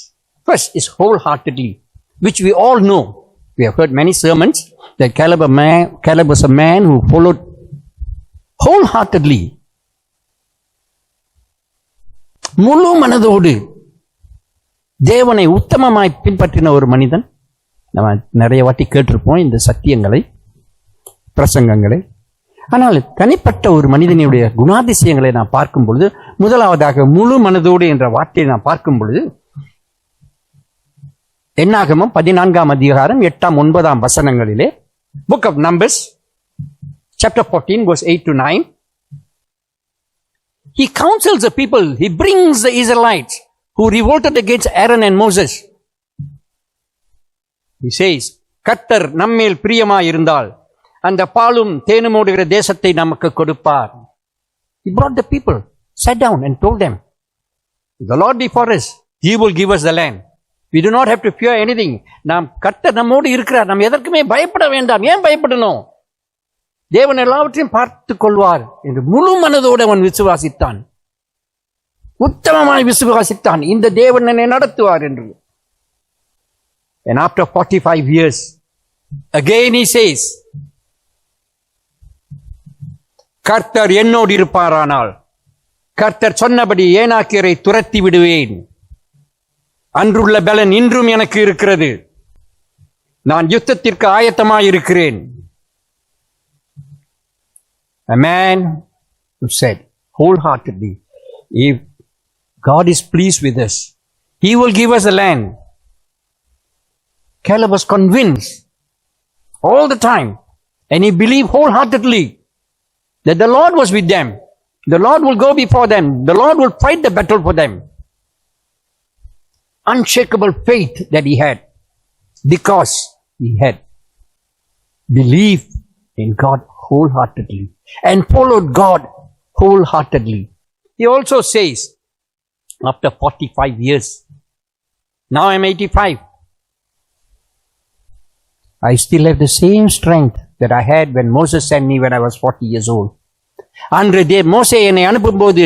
First is wholeheartedly, which we all know. We have heard many sermons that Caleb was a man who followed wholeheartedly, முழு மனதோடு தேவனை உத்தமமாய் பின்பற்றின ஒரு மனிதன். நம்ம நிறைய வாட்டி கேட்டிருப்போம் இந்த சத்தியங்களை, பிரசங்கங்களை. ஆனால் தனிப்பட்ட ஒரு மனிதனுடைய குணாதிசயங்களை நாம் பார்க்கும் பொழுது, முதலாவதாக முழு மனதோடு என்ற வார்த்தையை நாம் பார்க்கும் பொழுது, என்னாகமம் 14ஆம் அதிகாரம் 8ஆம் 9ஆம் வசனங்களிலே, Book of Numbers chapter 14 verse 8 to 9, he counsels the people, he brings the Israelites who revolted against Aaron and Moses. He says, கர்த்தர் நம்மேல் பிரியமாய் இருந்தால் அந்த பாலும் தேனும் ஓடுகிற தேசத்தை நமக்கு கொடுப்பார். He brought the people, sat down and told them, the Lord be for us, he will give us the land. We do not have to fear anything. நாம் கர்த்தர் நம்மோடு இருக்கிறார், நாம் எதற்குமே பயப்பட வேண்டாம். ஏன் பயப்படணும்? தேவன் எல்லாவற்றையும் பார்த்துக் கொள்வார் என்று முழு மனதோடு அவன் விசுவாசித்தான், உத்தமமாய் விசுவாசித்தான். இந்த தேவன் என்னை நடத்துவார் என்று. And after 45 years, again he says, கர்த்தர் என்னோடு இருப்பாரானால் கர்த்தர் சொன்னபடி ஏனாக்கியரை துரத்தி விடுவேன். அன்றுள்ள பலன் இன்றும் எனக்கு இருக்கிறது. நான் யுத்தத்திற்கு ஆயத்தமாய் இருக்கிறேன். A man who said wholeheartedly, if God is pleased with us, he will give us a land. Caleb was convinced all the time, and he believed wholeheartedly that the Lord was with them. The Lord will go before them. The Lord will fight the battle for them. Unshakable faith that he had, because he had believed in God wholeheartedly and followed God wholeheartedly. He also says, after 45 years, now I'm 85. I still have the same strength that I had when Moses sent me when I was 40 years old. அன்று மோசே என்னை அனுப்பும்போது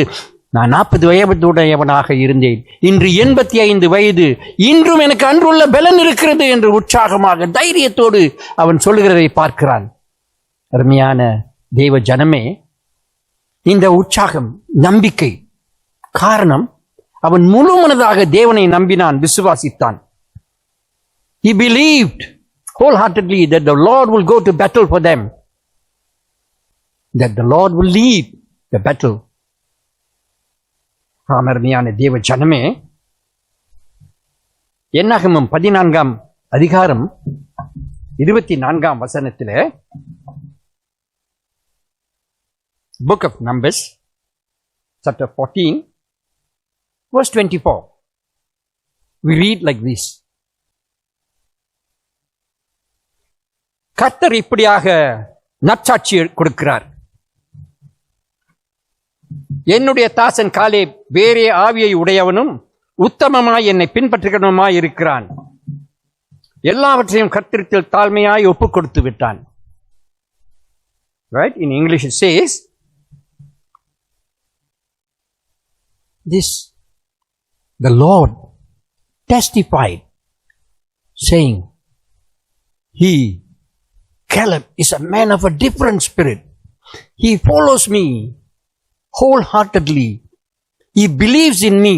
நான் 40 வயதுடையவனாக இருந்தேன். இன்று 85 வயது. இன்றும் எனக்கு அன்றுள்ள பலன் இருக்கிறது என்று உற்சாகமாக தைரியத்தோடு அவன் சொல்லுகிறதை பார்க்கிறான். அருமையான தேவ ஜனமே, இந்த உற்சாகம், நம்பிக்கை காரணம் அவன் முழு மனதாக தேவனை நம்பினான், விசுவாசித்தான். He believed wholeheartedly that the Lord will go to battle for them, that the Lord will lead the battle. அருமையான தேவ ஜனமே, என்னாகமம் 14ஆம் அதிகாரம் 24ஆம் வசனத்திலே, Book of Numbers, chapter 14, verse 24. We read like this. கர்த்தர் இப்படியாக நற்சாட்சி கொடுக்கிறார். என்னுடைய தாசன் காலேப் வேறே ஆவியை உடையவனும் உத்தமமாய் என்னை பின்பற்றுகிறவனுமாய் இருக்கிறான். எல்லாவற்றையும் கர்த்தரிடத்தில் தாழ்மையாய் ஒப்புக் கொடுத்து விட்டான். Right? In English it says, this, the Lord testified, saying, Caleb is a man of a different spirit. He follows me wholeheartedly. He believes in me.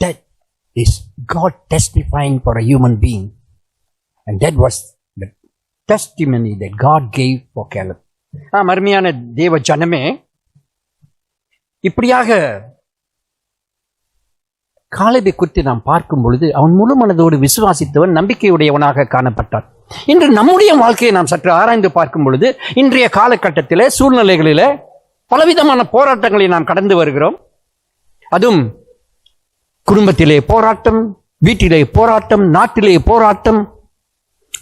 That is God testifying for a human being. And that was the testimony that God gave for Caleb. அருமையான தேவ ஜனமே, இப்படியாக காலேபை குறித்து நாம் பார்க்கும் பொழுது அவன் முழு மனதோடு விசுவாசித்தவன், நம்பிக்கையுடையவனாக காணப்பட்டான். இன்று நம்முடைய வாழ்க்கையை நாம் சற்று ஆராய்ந்து பார்க்கும் பொழுது, இன்றைய காலகட்டத்திலே சூழ்நிலைகளிலே பலவிதமான போராட்டங்களை நாம் கடந்து வருகிறோம். அதுவும் குடும்பத்திலே போராட்டம், வீட்டிலே போராட்டம், நாட்டிலே போராட்டம்,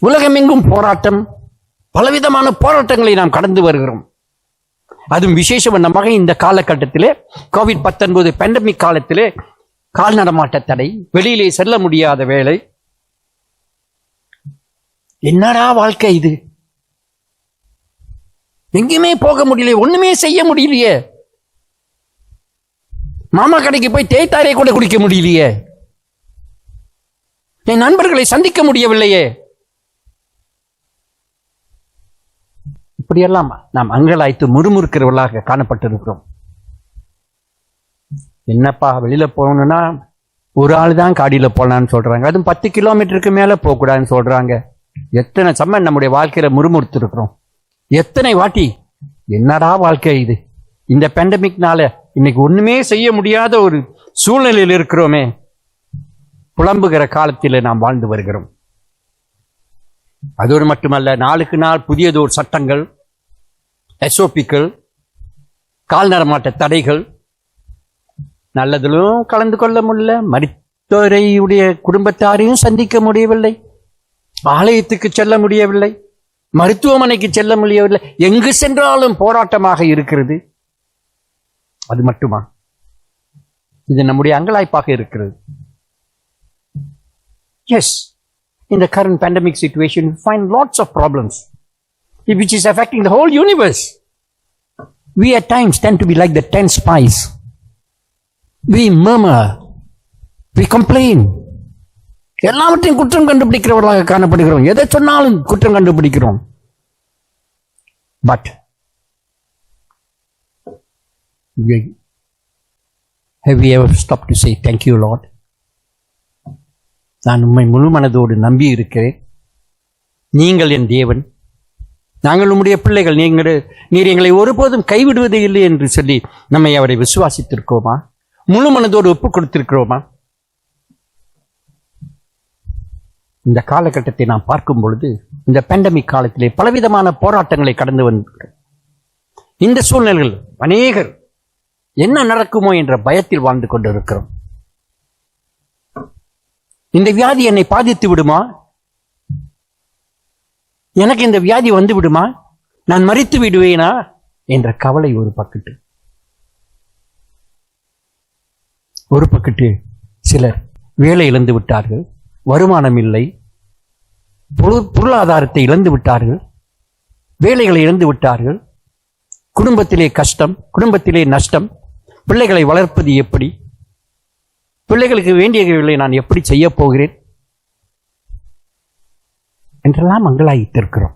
உலகமெங்கும் போராட்டம், பலவிதமான போராட்டங்களை நாம் கடந்து வருகிறோம். அதுவும் விசேஷமாக இந்த காலகட்டத்திலே COVID-19 பேண்டமிக் காலத்திலே கால் நடமாட்ட தடை, வெளியிலே செல்ல முடியாத வேலை. என்னடா வாழ்க்கை இது? எங்கேயுமே போக முடியல, ஒண்ணுமே செய்ய முடியலையே. மாமா கடைக்கு போய் தேய்த்தாரே கூட குடிக்க முடியலையே. என் நண்பர்களை சந்திக்க முடியவில்லையே. இப்படியெல்லாம் நாம் அங்கலாய்த்து முறுமுறுக்கிறவர்களாக காணப்பட்டிருக்கிறோம். என்னப்பா வெளியில போகணும்னா ஒரு ஆள் தான் காடியில போகலான்னு சொல்றாங்க, அதுவும் 10 கிலோமீட்டருக்கு மேல போகக்கூடாதுன்னு சொல்றாங்க. எத்தனை சமயம் நம்முடைய வாழ்க்கையில முறுமுறுத்து இருக்கிறோம். எத்தனை வாட்டி என்னடா வாழ்க்கை இது? இந்த பேண்டமிக்னால இன்னைக்கு ஒண்ணுமே செய்ய முடியாத ஒரு சூழ்நிலையில் இருக்கிறோமே. புலம்புகிற காலத்திலே நாம் வாழ்ந்து வருகிறோம். அதோடு மட்டுமல்ல, நாளுக்கு நாள் புதியதோர் சட்டங்கள், SOPக்கள், கால் நடமாட்ட தடைகள், நல்லதிலும் கலந்து கொள்ள முடியல, மரித்தோரையுடைய குடும்பத்தாரையும் சந்திக்க முடியவில்லை, ஆலயத்துக்கு செல்ல முடியவில்லை, மருத்துவமனைக்கு செல்ல முடியவில்லை. எங்கு சென்றாலும் போராட்டமாக இருக்கிறது. அது மட்டுமா? இது நம்முடைய அங்கலாய்ப்பாக இருக்கிறது. Yes, in the current pandemic situation, we find lots of problems which is affecting the whole universe. We at times tend to be like the 10 spies. We murmur, we complain. எல்லாவற்றையும் குற்றம் கண்டுபிடிக்கிறவர்களாக காணப்படுகிறோம். எதை சொன்னாலும் குற்றம் கண்டுபிடிக்கிறோம். But have we ever stopped to say, thank you Lord? நான் உம்மை முழு மனதோடு நம்பி இருக்கிறேன். நீங்கள் என் தேவன், நாங்கள் உம்முடைய பிள்ளைகள், நீர் எங்களை ஒருபோதும் கைவிடுவதே இல்லை என்று சொல்லி நம்மை அவரை விசுவாசித்திருக்கோமா? முழு மனதோடு ஒப்புக் கொடுத்திருக்கிறோமா? இந்த காலகட்டத்தை நாம் பார்க்கும் பொழுது, இந்த பேண்டமிக் காலத்திலே பலவிதமான போராட்டங்களை கடந்து வந்திருக்கிறோம். இந்த சூழ்நிலைகள் அநேகர் என்ன நடக்குமோ என்ற பயத்தில் வாழ்ந்து கொண்டிருக்கிறோம். இந்த வியாதி என்னை பாதித்து விடுமா? எனக்கு இந்த வியாதி வந்து விடுமா? நான் மரித்து விடுவேனா என்ற கவலை ஒரு பக்கத்து. ஒரு பக்கத்து சிலர் வேலை இழந்து விட்டார்கள், வருமானம் இல்லை, பொருளாதாரத்தை இழந்து விட்டார்கள், வேலைகளை இழந்து விட்டார்கள், குடும்பத்திலே கஷ்டம், குடும்பத்திலே நஷ்டம், பிள்ளைகளை வளர்ப்பது எப்படி, பிள்ளைகளுக்கு வேண்டியவைகளை நான் எப்படி செய்ய போகிறேன் என்றெல்லாம் அங்கலாய்த்திருக்கிறோம்.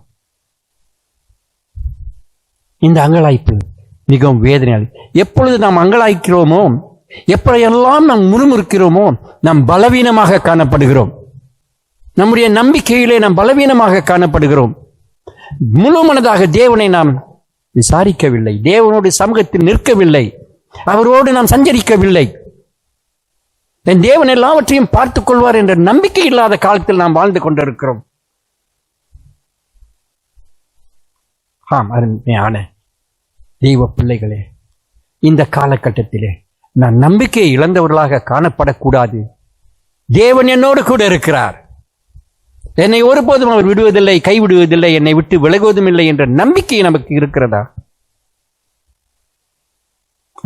இந்த அங்கலாய்ப்பு மிகவும் வேதனை. எப்பொழுது நாம் அங்கலாய்க்கிறோமோ, எப்படியெல்லாம் நாம் முறுமுறுக்கிறோமோ, நாம் பலவீனமாக காணப்படுகிறோம். நம்முடைய நம்பிக்கையிலே நாம் பலவீனமாக காணப்படுகிறோம். முழு மனதாக தேவனை நாம் விசாரிக்கவில்லை, தேவனோடு சமூகத்தில் நிற்கவில்லை, அவரோடு நாம் சஞ்சரிக்கவில்லை. என் தேவன் எல்லாவற்றையும் பார்த்துக் கொள்வார் என்ற நம்பிக்கை இல்லாத காலத்தில் நாம் வாழ்ந்து கொண்டிருக்கிறோம். அருமையான தெய்வ பிள்ளைகளே, இந்த காலகட்டத்திலே நான் நம்பிக்கையை இழந்தவர்களாக காணப்படக்கூடாது. தேவன் என்னோடு கூட இருக்கிறார், என்னை ஒருபோதும் அவர் விடுவதில்லை, கைவிடுவதில்லை, என்னை விட்டு விலகுவதும் இல்லை என்ற நம்பிக்கை நமக்கு இருக்கிறதா?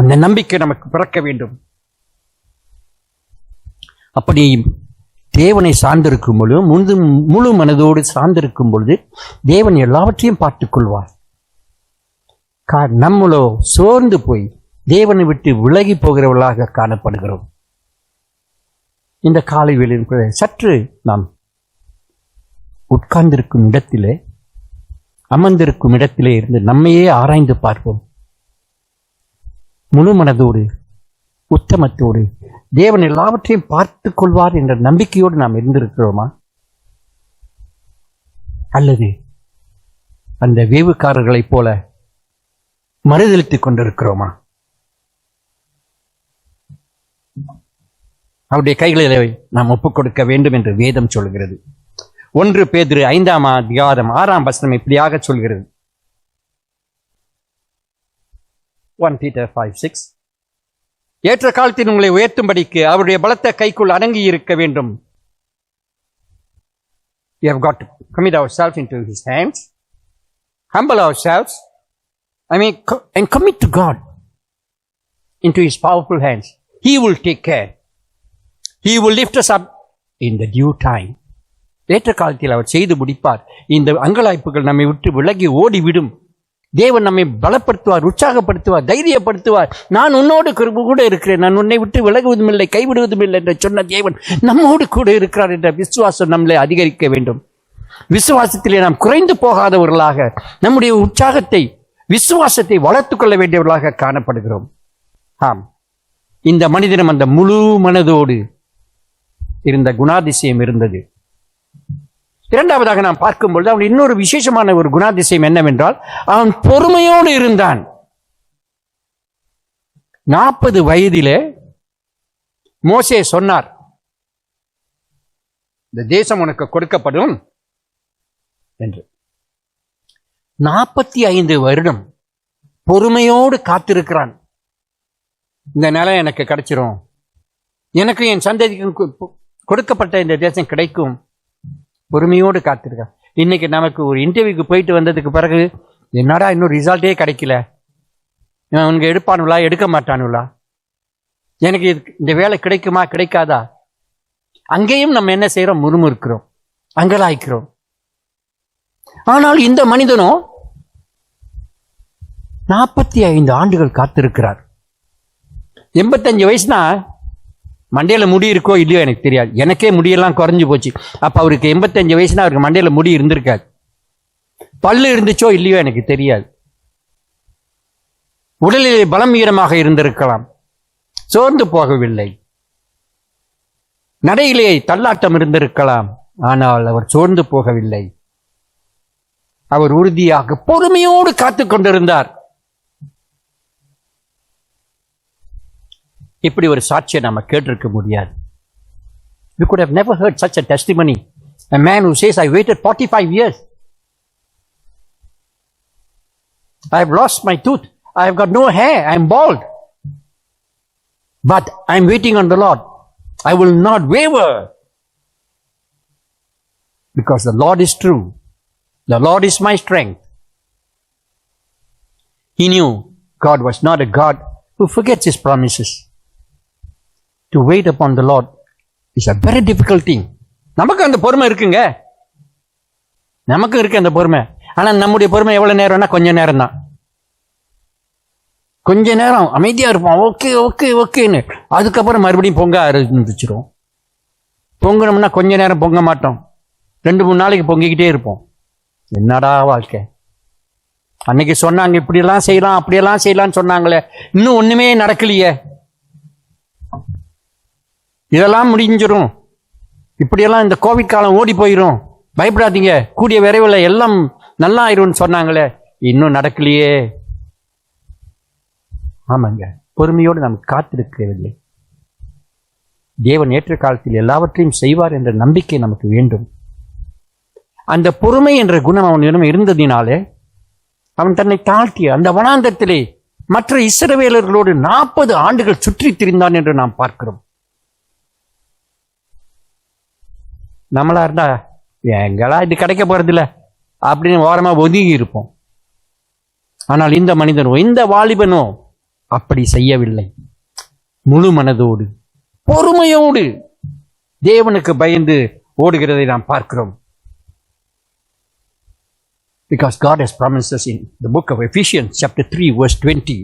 அந்த நம்பிக்கை நமக்கு பிறக்க வேண்டும். அப்படி தேவனை சார்ந்திருக்கும் பொழுது, முழு மனதோடு சார்ந்திருக்கும் பொழுது தேவன் எல்லாவற்றையும் பார்த்துக் கொள்வார். நம்மளோ சோர்ந்து போய் தேவனை விட்டு விலகி போகிறவர்களாக காணப்படுகிறோம். இந்த காலை வேளையில் சற்று நாம் உட்கார்ந்திருக்கும் இடத்திலே, அமர்ந்திருக்கும் இடத்திலே இருந்து நம்மையே ஆராய்ந்து பார்ப்போம். முழு மனதோடு உத்தமத்தோடு தேவன் எல்லாவற்றையும் பார்த்துக் கொள்வார் என்ற நம்பிக்கையோடு நாம் இருந்திருக்கிறோமா? அல்லது அந்த வேவுக்காரர்களைப் போல மறுதலித்துக் கொண்டிருக்கிறோமா? அவருடைய கைகளிலே நாம் ஒப்புக் கொடுக்க வேண்டும் என்று வேதம் சொல்கிறது. 1 பேதுரு 5ஆம் அதிகாரம் 6ஆம் வசனம் இப்படியாக சொல்கிறது. 1 Peter 5:6. ஏற்ற காலத்தில் உங்களை உயர்த்தும்படிக்கு அவருடைய பலத்த கைக்குள் அடங்கி இருக்க வேண்டும். We have got to commit ourselves into his hands, humble ourselves, and commit to God into his powerful hands. He will take care. He will lift us up in the due time. ஏற்ற காலத்தில் அவர் செய்து முடிப்பார். இந்த அங்கலாய்ப்புகள் நம்மை விட்டு விலகி ஓடிவிடும். தேவன் நம்மை பலப்படுத்துவார், உற்சாகப்படுத்துவார், தைரியப்படுத்துவார். நான் உன்னோடு கூட இருக்கிறேன், நான் உன்னை விட்டு விலகுவதும் இல்லை, கைவிடுவதும் இல்லை என்று சொன்ன தேவன் நம்மோடு கூட இருக்கிறார் என்ற விசுவாசம் நம்மளை அதிகரிக்க வேண்டும். விசுவாசத்திலே நாம் குறைந்து போகாதவர்களாக நம்முடைய உற்சாகத்தை, விசுவாசத்தை வளர்த்துக் கொள்ள வேண்டியவர்களாக காணப்படுகிறோம். ஆம், இந்த மனிதனும் அந்த முழு மனதோடு இருந்த குணாதிசயம் இருந்தது. இரண்டாவதாக நாம் பார்க்கும்பொழுது அவன் இன்னொரு விசேஷமான ஒரு குணாதிசயம் என்னவென்றால், அவன் பொறுமையோடு இருந்தான். 40 வயதிலே மோசே சொன்னார், இந்த தேசம் உனக்கு கொடுக்கப்படும் என்று. 45 வருடம் பொறுமையோடு காத்திருக்கிறான். இந்த நிலம் எனக்கு கிடைச்சிரும், எனக்கு என் சந்ததிக்கு கொடுக்கப்பட்ட இந்த தேசம் கிடைக்கும், பொறுமையோடு காத்திருக்கான். இன்னைக்கு நமக்கு ஒரு இன்டர்வியூக்கு போயிட்டு வந்ததுக்கு பிறகு, என்னடா இன்னும் ரிசல்ட்டே கிடைக்கல, உனக்கு எடுப்பானுங்களா எடுக்க மாட்டானுங்களா, எனக்கு இந்த வேலை கிடைக்குமா கிடைக்காதா, அங்கேயும் நம்ம என்ன செய்யறோம், முறுமுறுக்கிறோம், அங்கலாய்க்கிறோம். ஆனால் இந்த மனிதனோ 45 ஆண்டுகள் காத்திருக்கிறார். 85 வயசுனா மண்டையில முடி இருக்கோ இல்லையோ எனக்கு தெரியாது, எனக்கே முடியெல்லாம் குறைஞ்சு போச்சு. அப்ப அவருக்கு 85 வயசுனா அவருக்கு மண்டையில முடி இருந்திருக்காது, பல்லு இருந்துச்சோ இல்லையோ எனக்கு தெரியாது, உடலிலே பலம் ஈரமாக இருந்திருக்கலாம், சோர்ந்து போகவில்லை, நடையிலே தள்ளாட்டம் இருந்திருக்கலாம். ஆனால் அவர் சோர்ந்து போகவில்லை, அவர் உறுதியாக பொறுமையோடு காத்துக் கொண்டிருந்தார். இப்படி ஒரு சாட்சியை நாம கேட்டிருக்க முடியாது. We could have never heard such a testimony, A man who says, I waited 45 years. I have lost my tooth. I have got no hair. I am bald. But I am waiting on the Lord. I will not waver. Because the Lord is true. The Lord is my strength. He knew God was not a God who forgets His promises. To wait upon the Lord is a very difficult thing. நமக்கு அந்த பொறுமை இருக்குங்க. நமக்கு இருக்கு அந்த பொறுமை. ஆனா நம்முடைய பொறுமை எவ்வளவு நேரம்னா கொஞ்ச நேரம் தான். கொஞ்ச நேரம் அமைதியா இருப்போம். ஓகே ஓகே ஓகேன்னு. அதுக்கப்புறம் மறுபடியும் பொங்க ஆரம்பிச்சிரும். பொங்கணும்னா கொஞ்ச நேரம் பொங்க மாட்டோம். 2-3 நாளைக்கு பொங்கிக்கிட்டே இருப்போம். என்னடா வாழ்க்கை. அன்னைக்கு சொன்னாங்க இப்படியெல்லாம் செய்யலாம் அப்படியெல்லாம் செய்யலாம்னு சொன்னாங்களே, இன்னும் ஒண்ணுமே நடக்கலையே. இதெல்லாம் முடிஞ்சிடும், இப்படியெல்லாம் இந்த கோவிட் காலம் ஓடி போயிடும், பயப்படாதீங்க, கூடிய விரைவில் எல்லாம் நல்லா ஆயிரும் சொன்னாங்களே, இன்னும் நடக்கலையே. ஆமாங்க, பொறுமையோடு நாம் காத்திருக்கவில்லை. தேவன் ஏற்ற காலத்தில் எல்லாவற்றையும் செய்வார் என்ற நம்பிக்கை நமக்கு வேண்டும். அந்த பொறுமை என்ற குணம் அவனிடம் இருந்ததினாலே அவன் தன்னை தாழ்த்திய அந்த வனாந்தரத்திலே மற்ற இஸ்ரவேலர்களோடு 40 ஆண்டுகள் சுற்றி திரிந்தான் என்று நாம் பார்க்கிறோம். நம்மளா இருந்தா எங்களா இது கிடைக்க போறதில்ல அப்படின்னு ஓரமா ஒதுங்கி இருப்போம். ஆனால் இந்த மனிதனோ, இந்த வாலிபனோ அப்படி செய்யவில்லை. முழு மனதோடு பொறுமையோடு தேவனுக்கு பயந்து ஓடுகிறதை நாம் பார்க்கிறோம். Because God has promised us in the book of Ephesians chapter 3 verse 20.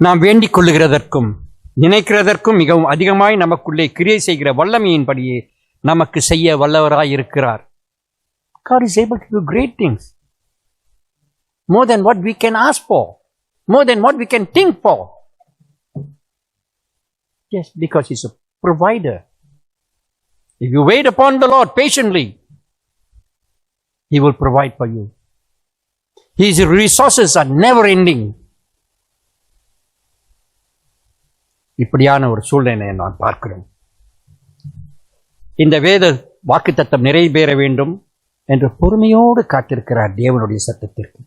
நாம் வேண்டிக் கொள்ளுகிறதற்கும் நினைக்கிறதற்கும் மிகவும் அதிகமாய் நமக்குள்ளே கிரியை செய்கிற வல்லமையின்படியே நமக்கு செய்ய வல்லவராய் இருக்கிறார். God is able to do great things. More than what we can ask for. More than what we can think for. Yes, because He's a provider. If you wait upon the Lord patiently, He will provide for you. His resources are never ending. இப்படியான ஒரு சூழ்நிலையை நான் பார்க்கிறேன். இந்த வேத வாக்குத்தத்தம் நிறைவேற வேண்டும் என்று பொறுமையோடு காத்திருக்கிறார் தேவனுடைய சத்தத்திற்கு.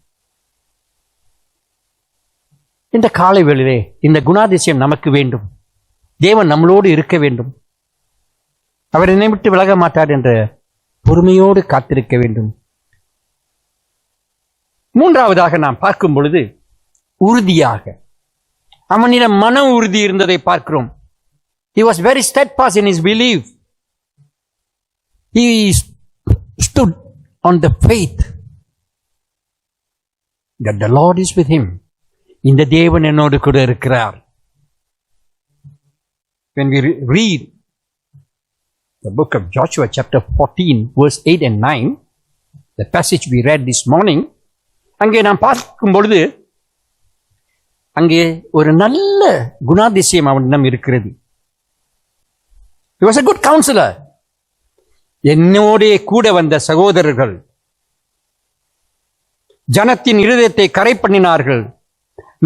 இந்த காலை வேளையிலே இந்த குணாதிசயம் நமக்கு வேண்டும். தேவன் நம்மளோடு இருக்க வேண்டும். அவர் என்னை விட்டு விலக மாட்டார் என்ற பொறுமையோடு காத்திருக்க வேண்டும். மூன்றாவதாக நாம் பார்க்கும் பொழுது உறுதியாக அவனிடம் மன உறுதி இருந்ததை பார்க்கிறோம். He was very steadfast in his belief. He stood on the faith that the Lord is with him. இந்த தேவன் என்னோடு கூட இருக்கிறார். When we read the book of Joshua chapter 14 verse 8 and 9, the passage we read this morning, அங்கே நாம் பார்க்கும் பொழுது அங்கே ஒரு நல்ல குணாதிசயம் அவனிடம் இருக்கிறது. He was a good counselor. என்னோடே கூட வந்த சகோதரர்கள் ஜனத்தின் இருதயத்தை கரை பண்ணினார்கள்.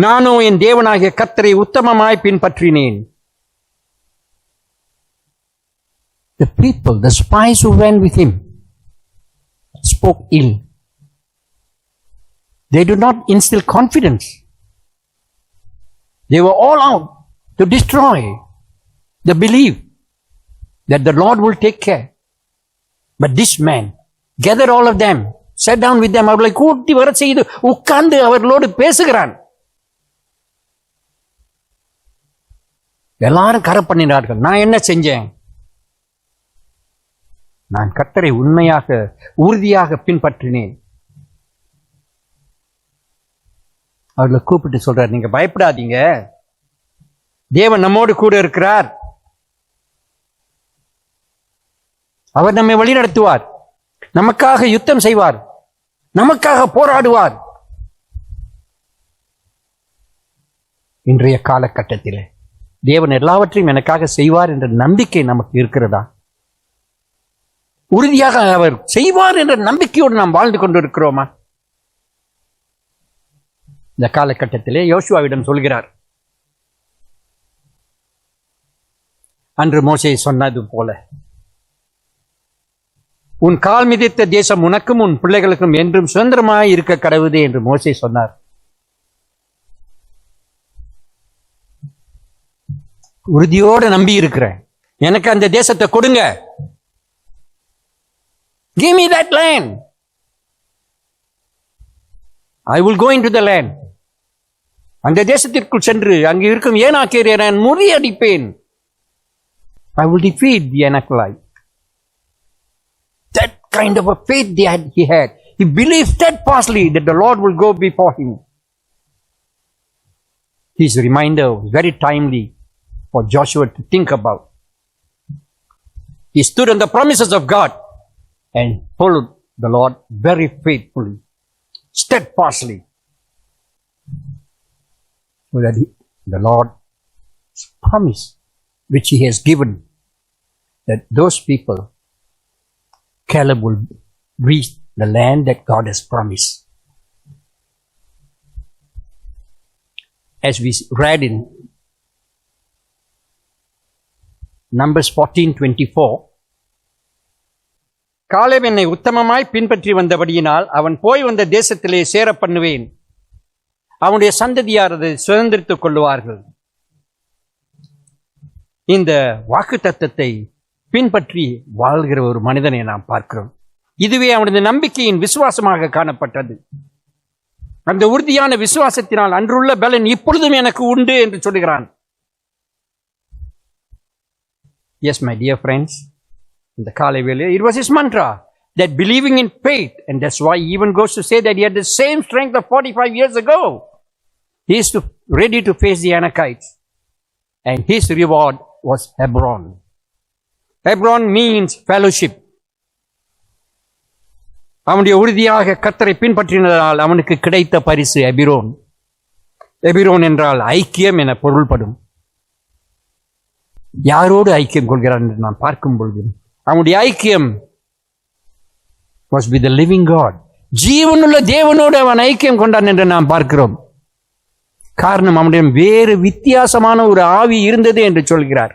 நானோ என் தேவனாகிய கர்த்தரை உத்தமமாய் பின்பற்றினேன். The people, the spies who went with him, spoke ill. They did not instill confidence. They were all out to destroy the belief that the Lord will take care. But this man gathered all of them, sat down with them. அவர்களை கூட்டி வர செய்து உட்கார்ந்து அவர்களோடு பேசுகிறான். எல்லாரும் கரை பண்ணினார்கள். நான் என்ன செஞ்சேன்? நான் கர்த்தரை உண்மையாக உறுதியாக பின்பற்றினேன். அவர்களை கூப்பிட்டு சொல்றார், நீங்க பயப்படாதீங்க, தேவன் நம்மோடு கூட இருக்கிறார். அவர் நம்மை வழி நடத்துவார், நமக்காக யுத்தம் செய்வார், நமக்காக போராடுவார். இன்றைய காலகட்டத்தில் தேவன் எல்லாவற்றையும் எனக்காக செய்வார் என்ற நம்பிக்கை நமக்கு இருக்கிறதா? உறுதியாக அவர் செய்வார் என்ற நம்பிக்கையோடு நாம் வாழ்ந்து கொண்டிருக்கிறோமா? இந்த காலகட்டத்திலே யோசுவாவிடம் சொல்கிறார், அன்று மோசே சொன்னது போல உன் கால் மிதித்த தேசம் உனக்கும் உன் பிள்ளைகளுக்கும் என்றும் சுதந்திரமாய் இருக்க கடவுதே என்று மோசே சொன்னார். உறுதியோடு நம்பி இருக்கிறேன். எனக்கு அந்த தேசத்தை கொடுங்க. Give me that land. I will go into the land. அந்த தேசத்திற்குள் சென்று அங்கு இருக்கும் ஏனாக்கியரை நான் முறியடிப்பேன். I will defeat the Anakites. That kind of a faith he had. He believed steadfastly that the Lord will go before him. His reminder was very timely for Joshua to think about. He stood on the promises of God and followed the Lord very faithfully, steadfastly, so that the Lord's promise which he has given, that those people, Caleb will reach the land that God has promised. As we read in Numbers 14:24, Caleb என்னை உத்தமமாய் பின்பற்றி வந்தபடியினால் அவன் போய் வந்த தேசத்திலே சேர பண்ணுவேன். அவனுடைய சந்ததியார் அதை சுதந்திரித்துக் கொள்வார்கள். இந்த வாக்கு தத்தத்தை பின்பற்றி வாழ்கிற ஒரு மனிதனை நாம் பார்க்கிறோம். இதுவே அவனது நம்பிக்கையின் விசுவாசமாக காணப்பட்டது. அந்த உறுதியான விசுவாசத்தினால் அன்றுள்ள பலன் இப்பொழுதும் எனக்கு உண்டு என்று சொல்லுகிறான். Yes, my dear friends, in the Kalevele, it was his mantra that believing in faith, and that's why he even goes to say that he had the same strength of 45 years ago. He is ready to face the Anakites, and his reward was Hebron. Hebron means fellowship. அவனுடைய உறுதியாக கர்த்தரை பின்பற்றினதால் அவனுக்கு கிடைத்த பரிசு எபிரோன். எபிரோன் என்றால் ஐக்கியம் என பொருள்படும். யாரோடு ஐக்கியம் கொள்கிறான் என்று நாம் பார்க்கும் பொழுது அவனுடைய ஐக்கியம் was with the living God. ஜீவனுள்ள தேவனோடு அவன் ஐக்கியம் கொண்டான் என்று நாம் பார்க்கிறோம். காரணம் அவனுடைய வேறு வித்தியாசமான ஒரு ஆவி இருந்தது என்று சொல்கிறார்.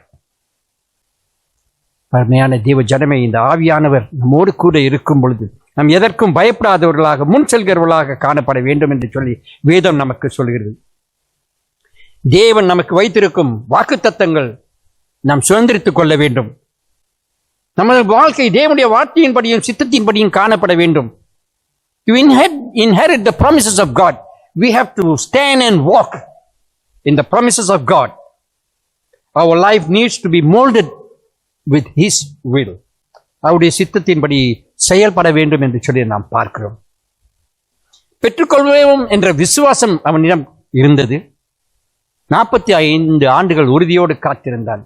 அருமையான தேவ ஜனமே, இந்த ஆவியானவர் நம்மோடு கூட இருக்கும் பொழுது நாம் எதற்கும் பயப்படாதவர்களாக முன் செல்கிறவர்களாக காணப்பட வேண்டும் என்று சொல்லி வேதம் நமக்கு சொல்கிறது. தேவன் நமக்கு வைத்திருக்கும் வாக்குத்தத்தங்கள் நாம் சுதந்திரித்துக் கொள்ள வேண்டும். நமது வாழ்க்கை தேவனுடைய வார்த்தையின்படியும் சித்தத்தின்படியும் காணப்பட வேண்டும். To inherit the promises of God, we have to stand and walk in the promises of God. Our life needs to be molded with His will. அவருடைய சித்தத்தின்படி செயல்பட வேண்டும் என்று சொல்லி நாம் பார்க்கிறோம். பெற்றுக்கொள்வோம் என்ற விசுவாசம் அவனிடம் இருந்தது. 45 ஆண்டுகள் உறுதியோடு காத்திருந்தான்.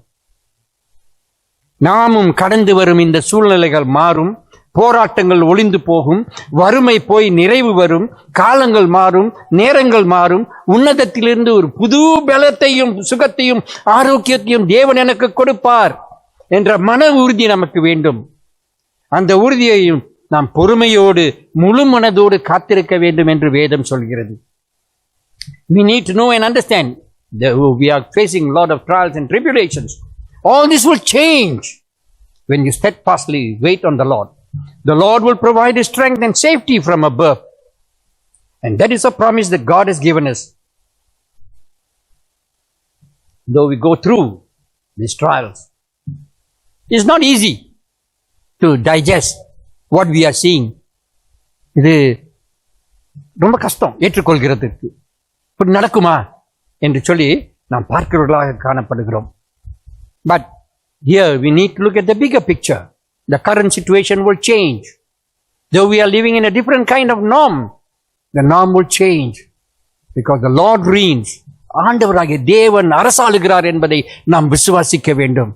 நாமும் கடந்து வரும் இந்த சூழ்நிலைகள் மாறும், போராட்டங்கள் ஒளிந்து போகும், வறுமை போய் நிறைவு வரும், காலங்கள் மாறும், நேரங்கள் மாறும். உன்னதத்திலிருந்து ஒரு புது பலத்தையும் சுகத்தையும் ஆரோக்கியத்தையும் தேவன் எனக்கு கொடுப்பார் என்ற மன உறுதி நமக்கு வேண்டும். அந்த உறுதியையும் நாம் பொறுமையோடு முழு மனதோடு காத்திருக்க வேண்டும் என்று வேதம் சொல்கிறது. We need to know and understand that we are facing a lot of trials and tribulations. All this will change when you steadfastly wait on the Lord. The Lord will provide His strength and safety from above. And that is a promise that God has given us. Though we go through these trials, it's not easy to digest what we are seeing. இது ரொம்ப கஷ்டம் ஏற்றுக்கொள்கிறதுக்கு. இப்படி நடக்குமா என்று சொல்லி நாம் பார்க்கிறவர்களாக காணப்படுகிறோம். But here we need to look at the bigger picture. The current situation will change. Though we are living in a different kind of norm, the norm will change because the Lord reigns. ஆண்டவராகிய தேவன் அரசாளுகிறார் என்பதை நாம் விசுவாசிக்க வேண்டும்.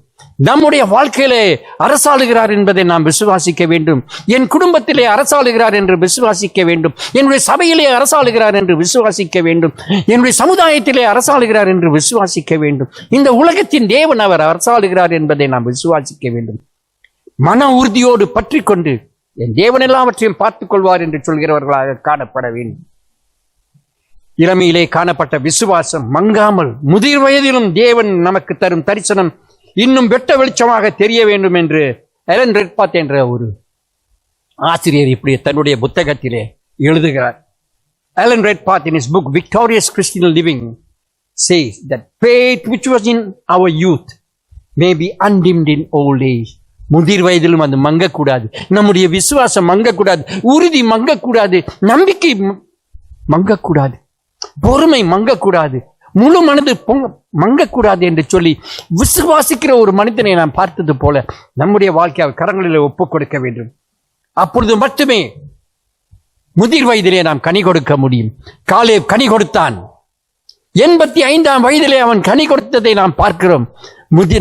நம்முடைய வாழ்க்கையிலே அரசாளுகிறார் என்பதை நாம் விசுவாசிக்க வேண்டும். என் குடும்பத்திலே அரசாளுகிறார் என்று விசுவாசிக்க வேண்டும். என்னுடைய சபையிலே அரசாளுகிறார் என்று விசுவாசிக்க வேண்டும். என்னுடைய சமுதாயத்திலே அரசாளுகிறார் என்று விசுவாசிக்க வேண்டும். இந்த உலகத்தின் தேவன் அவர் அரசாளுகிறார் என்பதை நாம் விசுவாசிக்க வேண்டும். மன உறுதியோடு பற்றி கொண்டு என் தேவன் எல்லாவற்றையும் பார்த்துக் கொள்வார் என்று சொல்கிறவர்களாக காணப்பட வேண்டும். இளமையிலே காணப்பட்ட விசுவாசம் மங்காமல் முதிர் வயதிலும் தேவன் நமக்கு தரும் தரிசனம் இன்னும் வெட்ட வெளிச்சமாக தெரிய வேண்டும் என்று எலன் ரெட்பாத் என்ற ஒரு ஆசிரியர் இப்படி தன்னுடைய புத்தகத்திலே எழுதுகிறார். Alan Redpath in his book Victorious Christian Living says that faith which was in our youth may be undimmed in old age. முதிர் வயதிலும் அது மங்கக்கூடாது. நம்முடைய விசுவாசம் மங்கக்கூடாது, உறுதி மங்கக்கூடாது, நம்பிக்கை மங்கக்கூடாது, பொறுமை மங்கக்கூடாது, முழு மனது மங்கக்கூடாது என்று சொல்லி விசுவாசிக்கிற ஒரு மனிதனை நாம் பார்த்தது போல நம்முடைய வாழ்க்கையை கரங்களில் ஒப்புக் கொடுக்க வேண்டும். அப்பொழுது மட்டுமே முதிர் வயதிலே நாம் கனி கொடுக்க முடியும். காலேப் கனி கொடுத்தான். 85ஆம் வயதிலே அவன் கனி கொடுத்ததை நாம் பார்க்கிறோம்.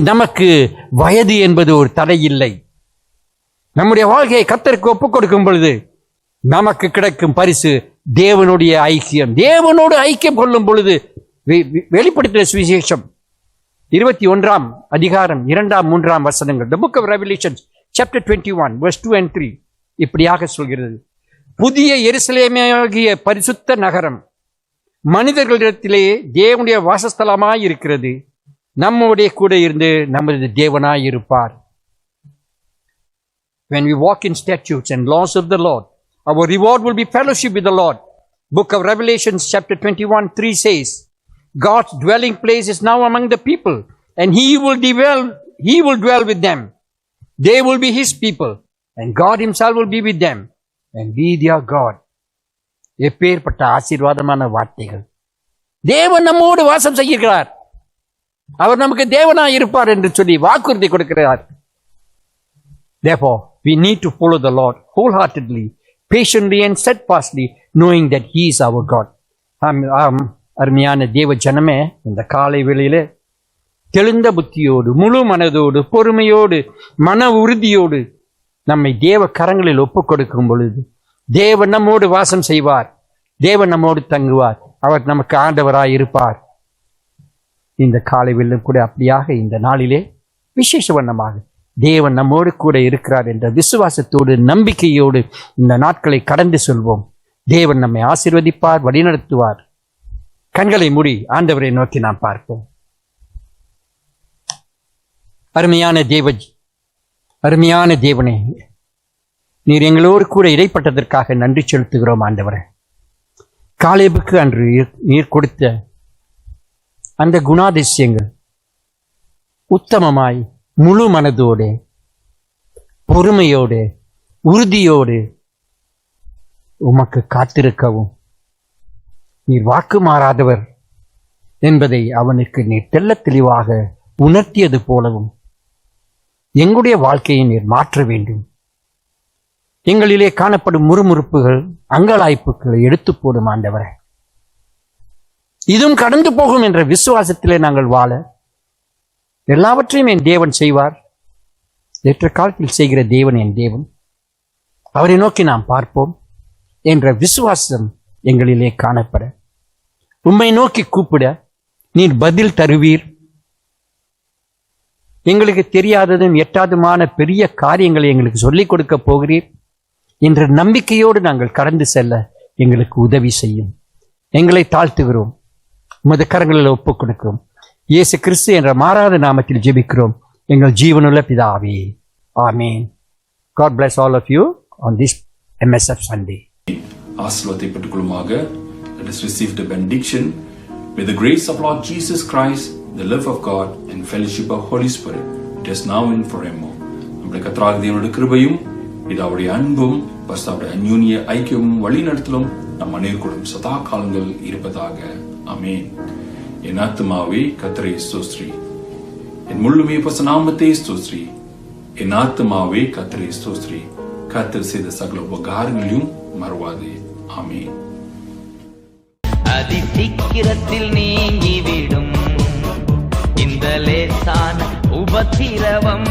நமக்கு வயது என்பது ஒரு தடை இல்லை. நம்முடைய வாழ்க்கையை கர்த்தருக்கு ஒப்புக் கொடுக்கும் பொழுது நமக்கு கிடைக்கும் பரிசு தேவனுடைய ஐக்கியம். தேவனோடு ஐக்கியம் கொள்ளும் பொழுது வெளிப்படுத்தின சுவிசேஷம் 21ஆம் அதிகாரம் 2ஆம் 3ஆம் வசனங்கள், The Book of Revelation chapter 21 verse 2 and 3 இப்படியாக சொல்கிறது. புதிய எருசலேமாகிய பரிசுத்த நகரம் மனிதர்களிடத்திலே தேவனுடைய வாசஸ்தலமாய் இருக்கிறது. நம்முடைய கூட இருந்து நமது தேவனாய் இருப்பார். When we walk in statutes and laws of the Lord, our reward will be fellowship with the Lord. Book of Revelation chapter 21:3 says, God's dwelling place is now among the people, and He will dwell with them. They will be His people, and God Himself will be with them, and be their God. எப்பேற்பட்ட ஆசீர்வாதமான வார்த்தைகள்! தேவன் நம்மோடு வாசம் செய்கிறார், அவர் நமக்கு தேவனாய் இருப்பார் என்று சொல்லி வாக்குறுதி கொடுக்கிறார். Therefore, we need to follow the Lord wholeheartedly, patiently and steadfastly, knowing that He is our God. அருமையான தேவ ஜனமே, இந்த காலை வேளையிலே தெளிந்த புத்தியோடு, முழு மனதோடு, பொறுமையோடு, மன உறுதியோடு நம்மை தேவ கரங்களில் ஒப்புக் கொடுக்கும் பொழுது தேவன் நம்மோடு வாசம் செய்வார், தேவன் நம்மோடு தங்குவார், அவர் நமக்கு ஆண்டவராய் இருப்பார். இந்த காலை வேளையிலும் கூட அப்படியாக இந்த நாளிலே விசேஷ வண்ணமாக தேவன் நம்மோடு கூட இருக்கிறார் என்ற விசுவாசத்தோடு, நம்பிக்கையோடு இந்த நாட்களை கடந்து செல்வோம். தேவன் நம்மை ஆசீர்வதிப்பார், வழிநடத்துவார். கண்களை மூடி ஆண்டவரை நோக்கி நாம் பார்ப்போம். அருமையான தேவனே, நீர் எங்களோடு கூட இடைப்பட்டதற்காக நன்றி செலுத்துகிறோம். ஆண்டவரே, காலேபுக்கு அன்று நீர் கொடுத்த அந்த குணாதிசயங்கள் உத்தமமாய், முழு மனதோடு, பொறுமையோடு, உறுதியோடு உமக்கு காத்திருக்கவும், நீர் வாக்கு மாறாதவர் என்பதை அவனுக்கு நீர் தெள்ளத் தெளிவாக உணர்த்தியது போலவும் எங்களுடைய வாழ்க்கையை நீர் மாற்ற வேண்டும். எங்களிலே காணப்படும் முறுமுறுப்புகள், அங்கலாய்ப்புகளை எடுத்து போடும் ஆண்டவரே. இதுவும் கடந்து போகும் என்ற விசுவாசத்திலே நாங்கள் வாழ எல்லாவற்றையும் என் தேவன் செய்வார். ஏற்ற காலத்தில் செய்கிற தேவன் என் தேவன், அவரை நோக்கி நாம் பார்ப்போம் என்ற விசுவாசம் எங்களிலே காணப்பட, உம்மை நோக்கி கூப்பிட நீர் பதில் தருவீர். எங்களுக்கு தெரியாததும் எட்டாதுமான பெரிய காரியங்களை எங்களுக்கு சொல்லிக் கொடுக்க போகிறீர் என்ற நம்பிக்கையோடு நாங்கள் கடந்து செல்ல எங்களுக்கு உதவி செய்யும். எங்களை தாழ்த்துகிறோம், உமது கரங்களில் ஒப்புக் கொடுக்கிறோம். இயேசு கிறிஸ்து என்ற மாறாத நாமத்தில் ஜெபிக்கிறோம் எங்கள் ஜீவனுள்ள பிதாவே, ஆமென். God bless all of you on this MSF Sunday. ஆசீர்வாதத்தை பெற்றுக்கொள்ளுமாக. Let us receive the benediction. May the grace of Lord Jesus Christ, the love of God and fellowship of Holy Spirit, it is now and forevermore. நம்முடைய கர்த்தராகிய தேவனுடைய கிருபையும், பிதாவுடைய அன்பும், பரிசுத்தருடைய அந்யோன்ய ஐக்கியமும் வழிநடத்தலும் நம் அனைவருக்கும் சதா காலங்கள் இருப்பதாக. ஆமென். என் ஆத்துமாவே கர்த்தரை ஸ்தோத்திரி, என் முழுமே நாமத்தை ஸ்தோத்திரி. என் ஆத்துமாவே கர்த்தரை ஸ்தோத்திரி, கர்த்தர் செய்த சகல உபகாரங்களையும் மறவாதே. ஆமென். அதி சீக்கிரத்தில் நீங்கிவிடும் இந்த லேசான உபத்திரவம்